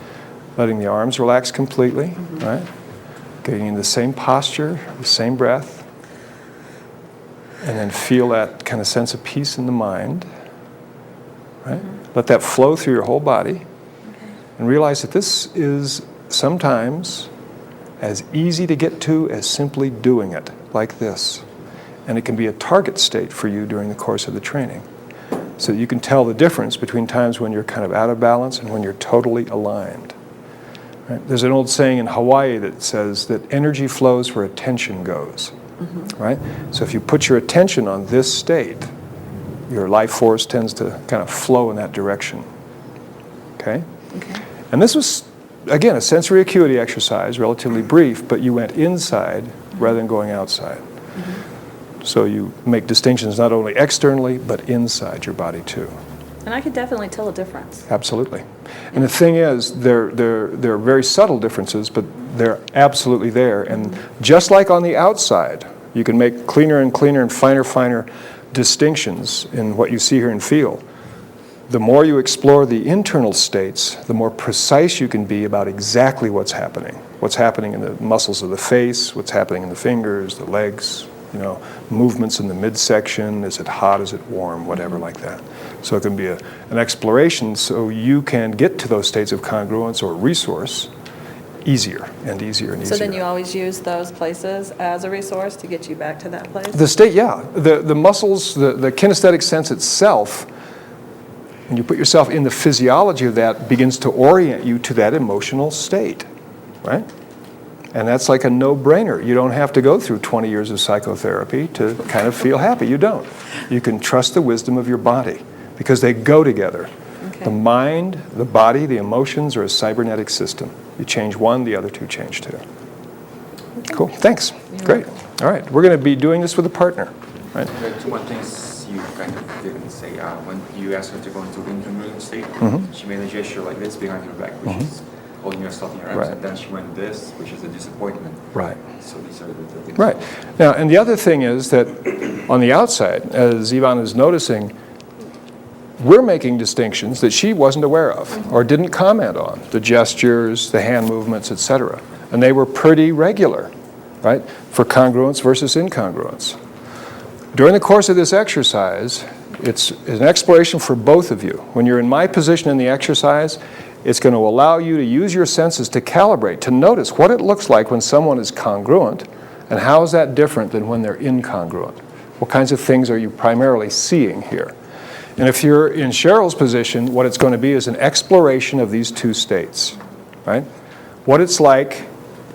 letting the arms relax completely. Right. Getting in the same posture, the same breath. And then feel that kind of sense of peace in the mind, right? Let that flow through your whole body, and realize that this is sometimes as easy to get to as simply doing it, like this. And it can be a target state for you during the course of the training, so that you can tell the difference between times when you're kind of out of balance and when you're totally aligned. Right? There's an old saying in Hawaii that says that energy flows where attention goes. Right? So if you put your attention on this state, your life force tends to kind of flow in that direction. Okay? And this was, again, a sensory acuity exercise, relatively brief, but you went inside rather than going outside. So you make distinctions not only externally, but inside your body too. And I could definitely tell a difference. Absolutely. And the thing is, there are very subtle differences, but they're absolutely there. And just like on the outside, you can make cleaner and cleaner and finer distinctions in what you see, hear, and feel. The more you explore the internal states, the more precise you can be about exactly what's happening. What's happening in the muscles of the face, what's happening in the fingers, the legs, movements in the midsection, is it hot, is it warm, whatever like that. So it can be an exploration so you can get to those states of congruence or resource easier and easier and easier. So then you always use those places as a resource to get you back to that place? The state, yeah. The muscles, the kinesthetic sense itself, when you put yourself in the physiology of that, begins to orient you to that emotional state, right? And that's like a no-brainer. You don't have to go through 20 years of psychotherapy to kind of feel happy. You don't. You can trust the wisdom of your body because they go together. Okay. The mind, the body, the emotions are a cybernetic system. You change one, the other two change too. Okay. Cool, thanks. Great. All right, we're going to be doing this with a partner, right? There are two more things you kind of didn't say. When you asked her to go into incongruent state, she made a gesture like this behind your back, which is holding yourself in your arms, and then she went this, which is a disappointment. Right. So these are the things. Right. Now, and the other thing is that on the outside, as Ivan is noticing, we're making distinctions that she wasn't aware of or didn't comment on, the gestures, the hand movements, etc. And they were pretty regular, right, for congruence versus incongruence. During the course of this exercise, it's an exploration for both of you. When you're in my position in the exercise, it's going to allow you to use your senses to calibrate, to notice what it looks like when someone is congruent, and how is that different than when they're incongruent. What kinds of things are you primarily seeing here? And if you're in Cheryl's position, what it's going to be is an exploration of these two states, right? What it's like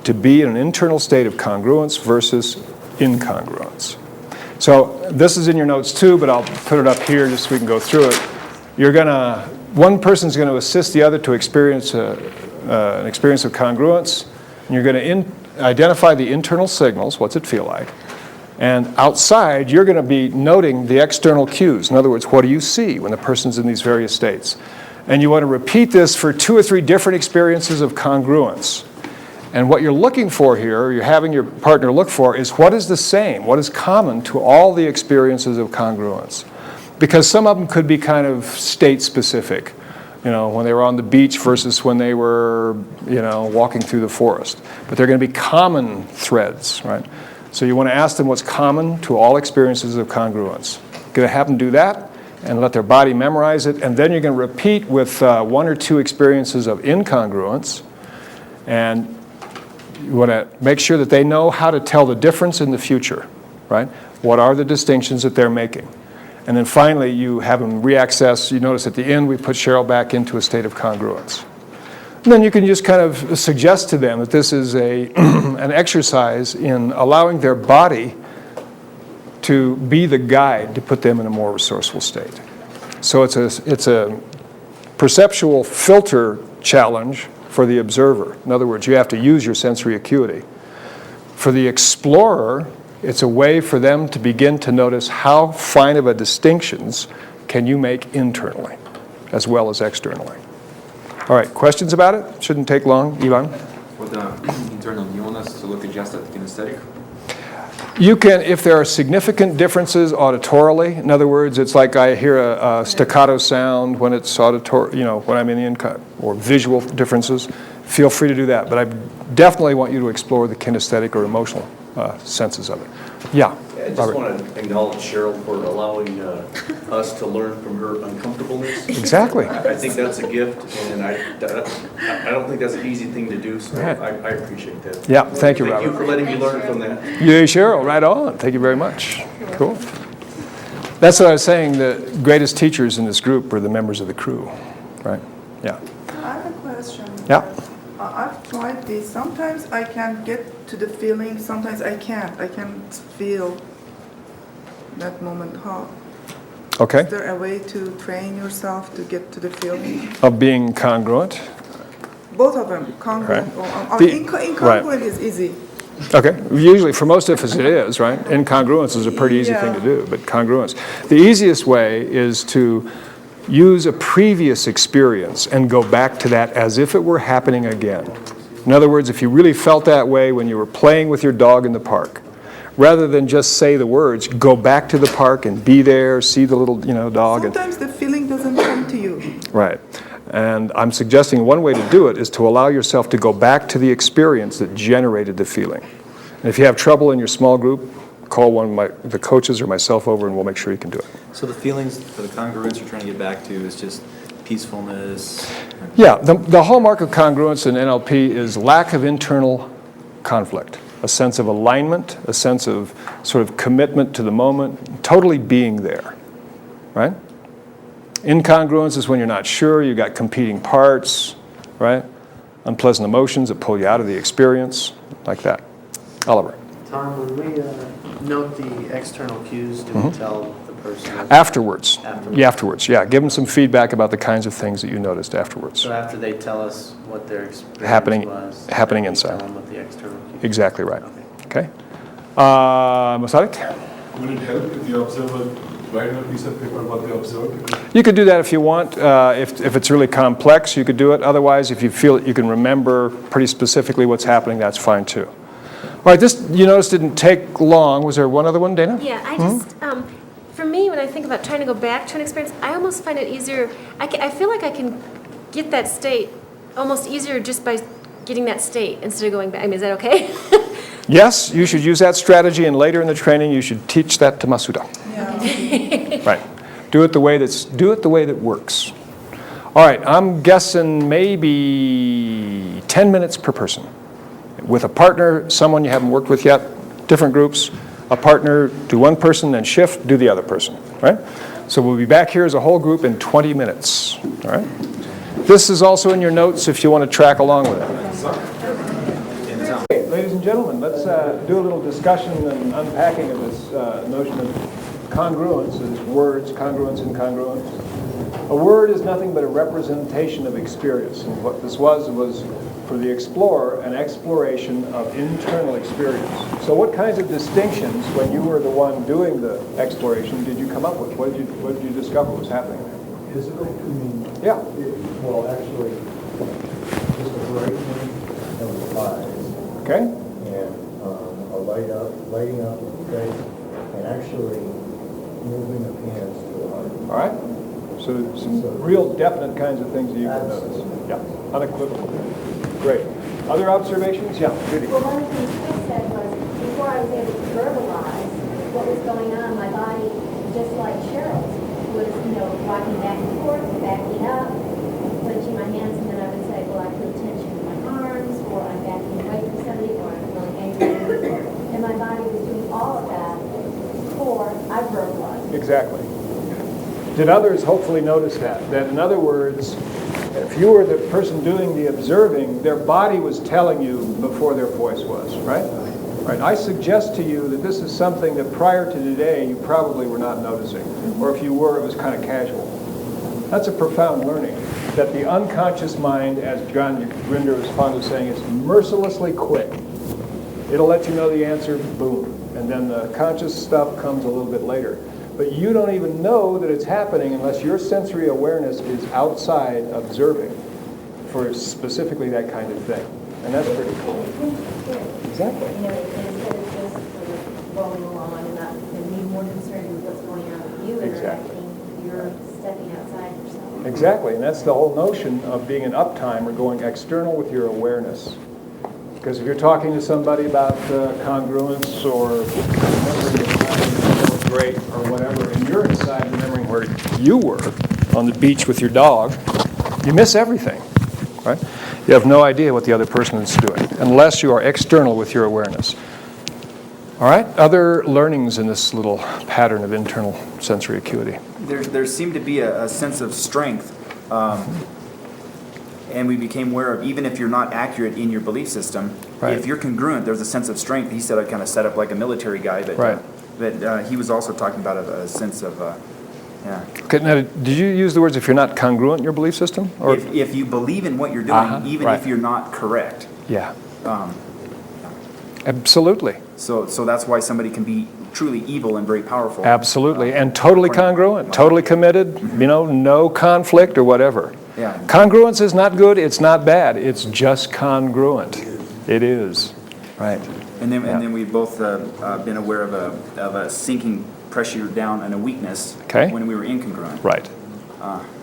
to be in an internal state of congruence versus incongruence. So this is in your notes too, but I'll put it up here just so we can go through it. One person's going to assist the other to experience an experience of congruence. And you're going to identify the internal signals, what's it feel like. And outside, you're going to be noting the external cues. In other words, what do you see when the person's in these various states? And you want to repeat this for 2 or 3 different experiences of congruence. And what you're looking for here, or you're having your partner look for, is what is the same, what is common to all the experiences of congruence. Because some of them could be kind of state-specific, when they were on the beach versus when they were, walking through the forest. But they're going to be common threads, right? So you want to ask them what's common to all experiences of congruence. You're going to have them do that and let their body memorize it, and then you're going to repeat with 1 or 2 experiences of incongruence, and you want to make sure that they know how to tell the difference in the future, right? What are the distinctions that they're making? And then finally, you have them reaccess. You notice at the end, we put Cheryl back into a state of congruence. And then you can just kind of suggest to them that this is an exercise in allowing their body to be the guide to put them in a more resourceful state. So it's a perceptual filter challenge for the observer. In other words, you have to use your sensory acuity. For the explorer, it's a way for them to begin to notice how fine of a distinctions can you make internally as well as externally. All right, questions about it? Shouldn't take long. Ivan? For the internal, you want us to look at just at the kinesthetic? You can, if there are significant differences auditorily, in other words, it's like I hear a staccato sound when it's auditory, when I'm in the or visual differences, feel free to do that. But I definitely want you to explore the kinesthetic or emotional senses of it. Yeah. I just Robert. want to acknowledge Cheryl for allowing us to learn from her uncomfortableness. Exactly. I think that's a gift, and I don't think that's an easy thing to do, so Right. I appreciate that. Yeah, thank you, Robert. Thank you for letting me learn from that. Yeah, Cheryl, right on. Thank you very much. Cool. That's what I was saying. The greatest teachers in this group are the members of the crew, right? Yeah. I have a question. Yeah. I've tried this. Sometimes I can get to the feeling, sometimes I can't. I can't feel that moment. How? Okay. Is there a way to train yourself to get to the feeling? Of being congruent. Both of them, congruent Right. or incongruent is easy. Okay. Usually, for most of us, it is, right? Incongruence is a pretty easy thing to do, but congruence. The easiest way is to use a previous experience and go back to that as if it were happening again. In other words, if you really felt that way when you were playing with your dog in the park, rather than just say the words, go back to the park and be there, see the little, dog. Sometimes the feeling doesn't come to you. Right. And I'm suggesting one way to do it is to allow yourself to go back to the experience that generated the feeling. And if you have trouble in your small group, call one of the coaches or myself over, and we'll make sure you can do it. So the feelings for the congruence you're trying to get back to is just peacefulness? Yeah, the hallmark of congruence in NLP is lack of internal conflict, a sense of alignment, a sense of sort of commitment to the moment, totally being there, right? Incongruence is when you're not sure, you've got competing parts, right? Unpleasant emotions that pull you out of the experience, like that. Oliver. Tom, when we note the external cues, do we tell the person? Afterwards. Afterwards. Yeah, afterwards. Yeah, give them some feedback about the kinds of things that you noticed afterwards. So after they tell us what their experience was, Happening we inside. tell them what the external cues. Exactly right. Okay. Masaryk? Would it help if the observer write on a piece of paper what they observed? You could do that if you want. If it's really complex, you could do it. Otherwise, if you feel that you can remember pretty specifically what's happening, that's fine too. All right, this, you notice, didn't take long. Was there one other one, Dana? Yeah, I just, for me, when I think about trying to go back to an experience, I almost find it easier. I feel like I can get that state almost easier just by getting that state instead of going back. I mean, is that okay? Yes, you should use that strategy, and later in the training, you should teach that to Masuda. Yeah. Right. Do it the way that works. All right, I'm guessing maybe 10 minutes per person. With a partner, someone you haven't worked with yet, different groups, a partner, do one person, then shift, do the other person, right? So we'll be back here as a whole group in 20 minutes, all right? This is also in your notes if you want to track along with it. Okay, ladies and gentlemen, let's do a little discussion and unpacking of this notion of congruence, as words, congruence, incongruence. A word is nothing but a representation of experience. And what this was for the explorer, an exploration of internal experience. So what kinds of distinctions, when you were the one doing the exploration, did you come up with? What did you discover was happening there? Is it, I mean, yeah. Well, actually, just a brightening of the eyes. Okay. And lighting up of the face, and actually moving of hands to the heart. All right. So some real definite kinds of things that you can notice. Yeah, unequivocal. Great. Other observations? Yeah, Judy. Well, one of the things Chris said was, before I was able to verbalize what was going on, my body, just like Cheryl's, was, rocking back and forth, backing up, clenching my hands, and then I would say, well, I feel tension in my arms, or I'm backing away from somebody, or I'm really angry. And my body was doing all of that before I verbalized. Exactly. Did others hopefully notice that? That in other words, if you were the person doing the observing, their body was telling you before their voice was, right? Right. I suggest to you that this is something that prior to today you probably were not noticing. Or if you were, it was kind of casual. That's a profound learning. That the unconscious mind, as John Grinder was fond of saying, is mercilessly quick. It'll let you know the answer, boom. And then the conscious stuff comes a little bit later. But you don't even know that it's happening unless your sensory awareness is outside observing for specifically that kind of thing. And that's pretty cool. Exactly. Instead of just sort of rolling along and being more concerned with what's going on with you interacting, you're stepping outside yourself. Exactly, and that's the whole notion of being an uptime or going external with your awareness. Because if you're talking to somebody about congruence or remembering the time you felt great or whatever, and you're inside remembering where you were on the beach with your dog, you miss everything, right? You have no idea what the other person is doing unless you are external with your awareness. All right, other learnings in this little pattern of internal sensory acuity. There seemed to be a sense of strength, and we became aware of, even if you're not accurate in your belief system, right. If you're congruent, there's a sense of strength. He said I kind of set up like a military guy, but right. He was also talking about a sense of, yeah. Okay, now, did you use the words if you're not congruent in your belief system? Or if you believe in what you're doing, even right. if you're not correct. Yeah. Absolutely. So that's why somebody can be truly evil and very powerful. Absolutely, and totally congruent, totally committed, no conflict or whatever. Yeah. Congruence is not good, it's not bad, it's just congruent. It is, right. And then we've both been aware of a sinking pressure down and a weakness when we were incongruent. Right.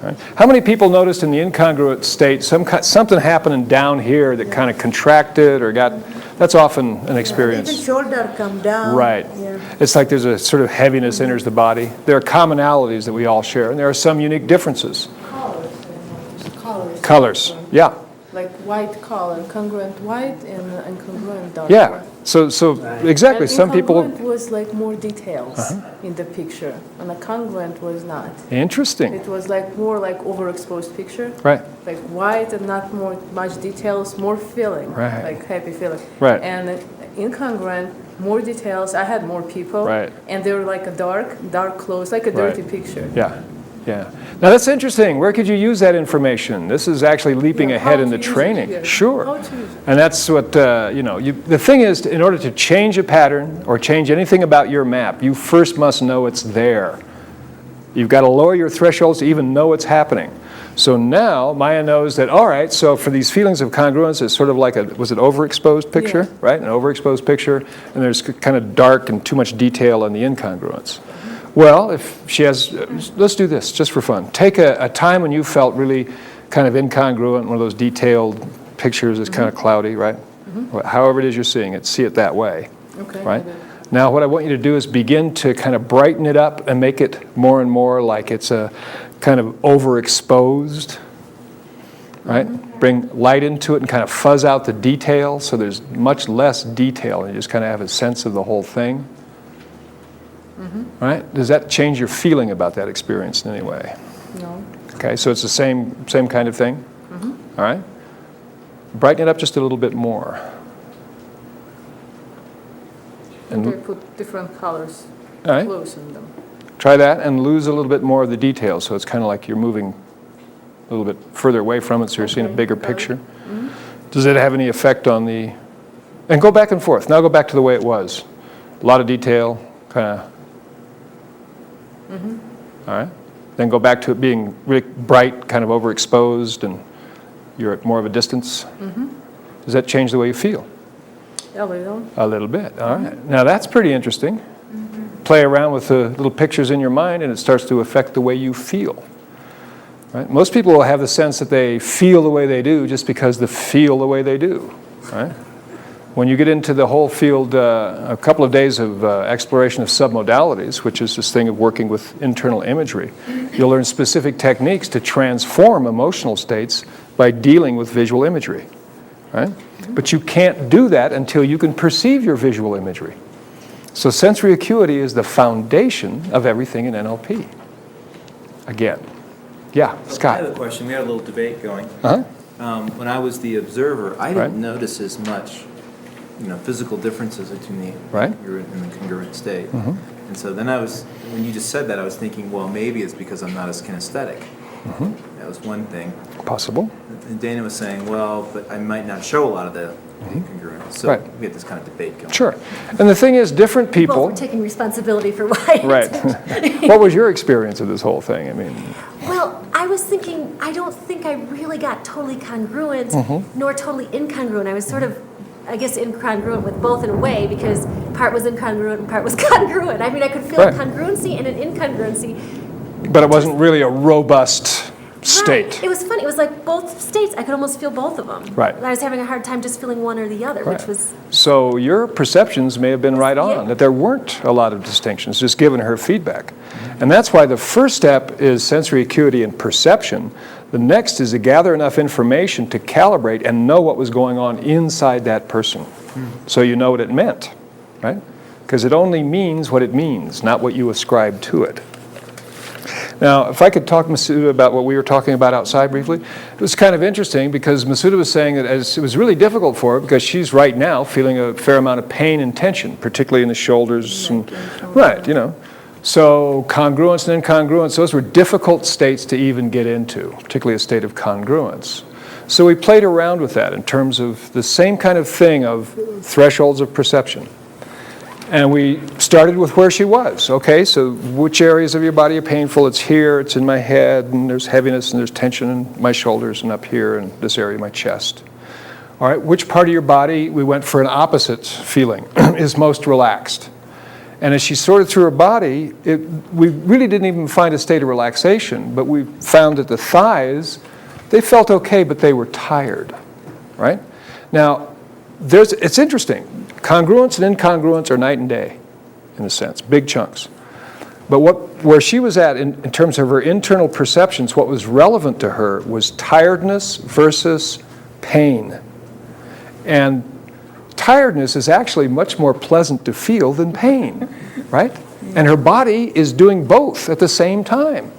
Right. How many people noticed in the incongruent state something happening down here that kind of contracted or got That's often an experience. Even shoulder come down. Right. Yeah. It's like there's a sort of heaviness enters the body. There are commonalities that we all share, and there are some unique differences. Colors, yeah. Like white color, congruent white and incongruent dark. Yeah, so exactly, And some people... incongruent was like more details in the picture, and a congruent was not. Interesting. It was like more like overexposed picture. Right. Like white and not much details, more feeling. Right. Like happy feeling. Right. And incongruent, more details. I had more people. Right. And they were like a dark clothes, like a dirty picture. Yeah, yeah. Now that's interesting. Where could you use that information? This is actually leaping ahead in the training. Sure. How to use it. And that's what, the thing is, in order to change a pattern or change anything about your map, you first must know it's there. You've got to lower your thresholds to even know it's happening. So now Maya knows that, all right, so for these feelings of congruence, it's sort of like was it overexposed picture, right? An overexposed picture, and there's kind of dark and too much detail on the incongruence. Well, if she has, let's do this just for fun. Take a time when you felt really kind of incongruent, one of those detailed pictures that's kind of cloudy, right? However it is you're seeing it, see it that way, right? Now what I want you to do is begin to kind of brighten it up and make it more and more like it's a kind of overexposed, right? Bring light into it and kind of fuzz out the detail so there's much less detail and you just kind of have a sense of the whole thing. Right? Does that change your feeling about that experience in any way? No. Okay, so it's the same kind of thing? All right? Brighten it up just a little bit more. And I put different colors close in them. Try that and lose a little bit more of the details so it's kind of like you're moving a little bit further away from it so you're seeing a bigger picture. Does it have any effect on the... And go back and forth. Now go back to the way it was. A lot of detail, kind of... All right. Then go back to it being really bright, kind of overexposed, and you're at more of a distance. Does that change the way you feel? A little. A little bit. All right. Now that's pretty interesting. Play around with the little pictures in your mind, and it starts to affect the way you feel. Right? Most people will have the sense that they feel the way they do just because they feel the way they do. Right? When you get into the whole field, a couple of days of exploration of submodalities, which is this thing of working with internal imagery, you'll learn specific techniques to transform emotional states by dealing with visual imagery. Right? But you can't do that until you can perceive your visual imagery. So sensory acuity is the foundation of everything in NLP. Again. Yeah, Scott. I have a question. We had a little debate going. When I was the observer, I didn't notice as much physical differences between the congruent and the congruent state. And so then when you just said that, I was thinking, well, maybe it's because I'm not as kinesthetic. That was one thing. Possible. And Dana was saying, well, but I might not show a lot of the incongruence. So we had this kind of debate going. Sure. And the thing is, different people... Both were taking responsibility for why. Right. What was your experience of this whole thing? I mean... Well, I was thinking, I don't think I really got totally congruent, nor totally incongruent. I was sort of, I guess, incongruent with both in a way, because part was incongruent and part was congruent. I mean, I could feel a congruency and an incongruency. But it wasn't really a robust state. Right. It was funny. It was like both states. I could almost feel both of them. Right. I was having a hard time just feeling one or the other, which was... So your perceptions may have been right on, that there weren't a lot of distinctions, just given her feedback. And that's why the first step is sensory acuity and perception. The next is to gather enough information to calibrate and know what was going on inside that person. So you know what it meant, right? Because it only means what it means, not what you ascribe to it. Now, if I could talk, Masuda, about what we were talking about outside briefly, it was kind of interesting because Masuda was saying that it was really difficult for her because she's right now feeling a fair amount of pain and tension, particularly in the shoulders. So congruence and incongruence, those were difficult states to even get into, particularly a state of congruence. So we played around with that in terms of the same kind of thing of thresholds of perception. And we started with where she was. Okay, so which areas of your body are painful? It's here, it's in my head, and there's heaviness, and there's tension in my shoulders, and up here, and this area of my chest. All right, which part of your body, we went for an opposite feeling, is most relaxed? And as she sorted through her body, we really didn't even find a state of relaxation, but we found that the thighs, they felt okay, but they were tired, right? Now, it's interesting. Congruence and incongruence are night and day, in a sense, big chunks. But where she was at in terms of her internal perceptions, what was relevant to her was tiredness versus pain. And tiredness is actually much more pleasant to feel than pain, right? And her body is doing both at the same time.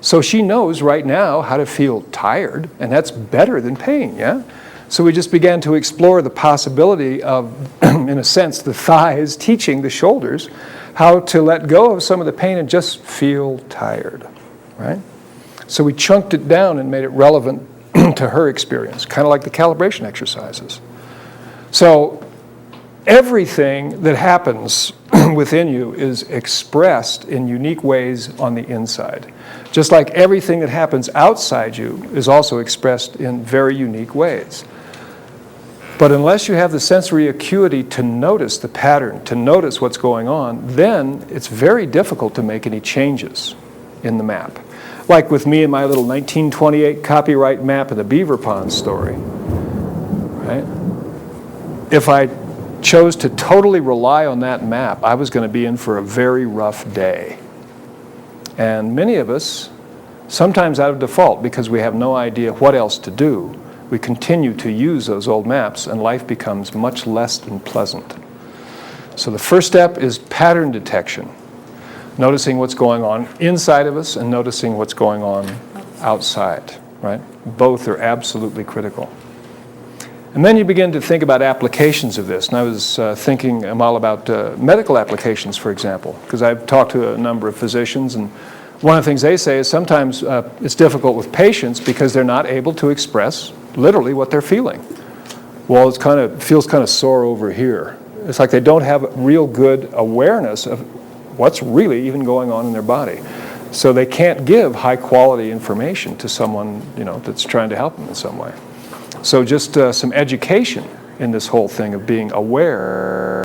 So she knows right now how to feel tired, and that's better than pain, yeah? So we just began to explore the possibility of, in a sense, the thighs teaching the shoulders how to let go of some of the pain and just feel tired, right? So we chunked it down and made it relevant to her experience, kind of like the calibration exercises. So everything that happens within you is expressed in unique ways on the inside. Just like everything that happens outside you is also expressed in very unique ways. But unless you have the sensory acuity to notice the pattern, to notice what's going on, then it's very difficult to make any changes in the map. Like with me and my little 1928 copyright map of the Beaver Pond story, right? If I chose to totally rely on that map, I was going to be in for a very rough day. And many of us, sometimes out of default, because we have no idea what else to do, we continue to use those old maps, and life becomes much less than pleasant. So the first step is pattern detection, noticing what's going on inside of us and noticing what's going on outside, right? Both are absolutely critical. And then you begin to think about applications of this. And I was thinking all about medical applications, for example, because I've talked to a number of physicians, and one of the things they say is sometimes it's difficult with patients because they're not able to express literally what they're feeling. Well, it feels kind of sore over here. It's like they don't have real good awareness of what's really even going on in their body. So they can't give high quality information to someone, that's trying to help them in some way. So just some education in this whole thing of being aware.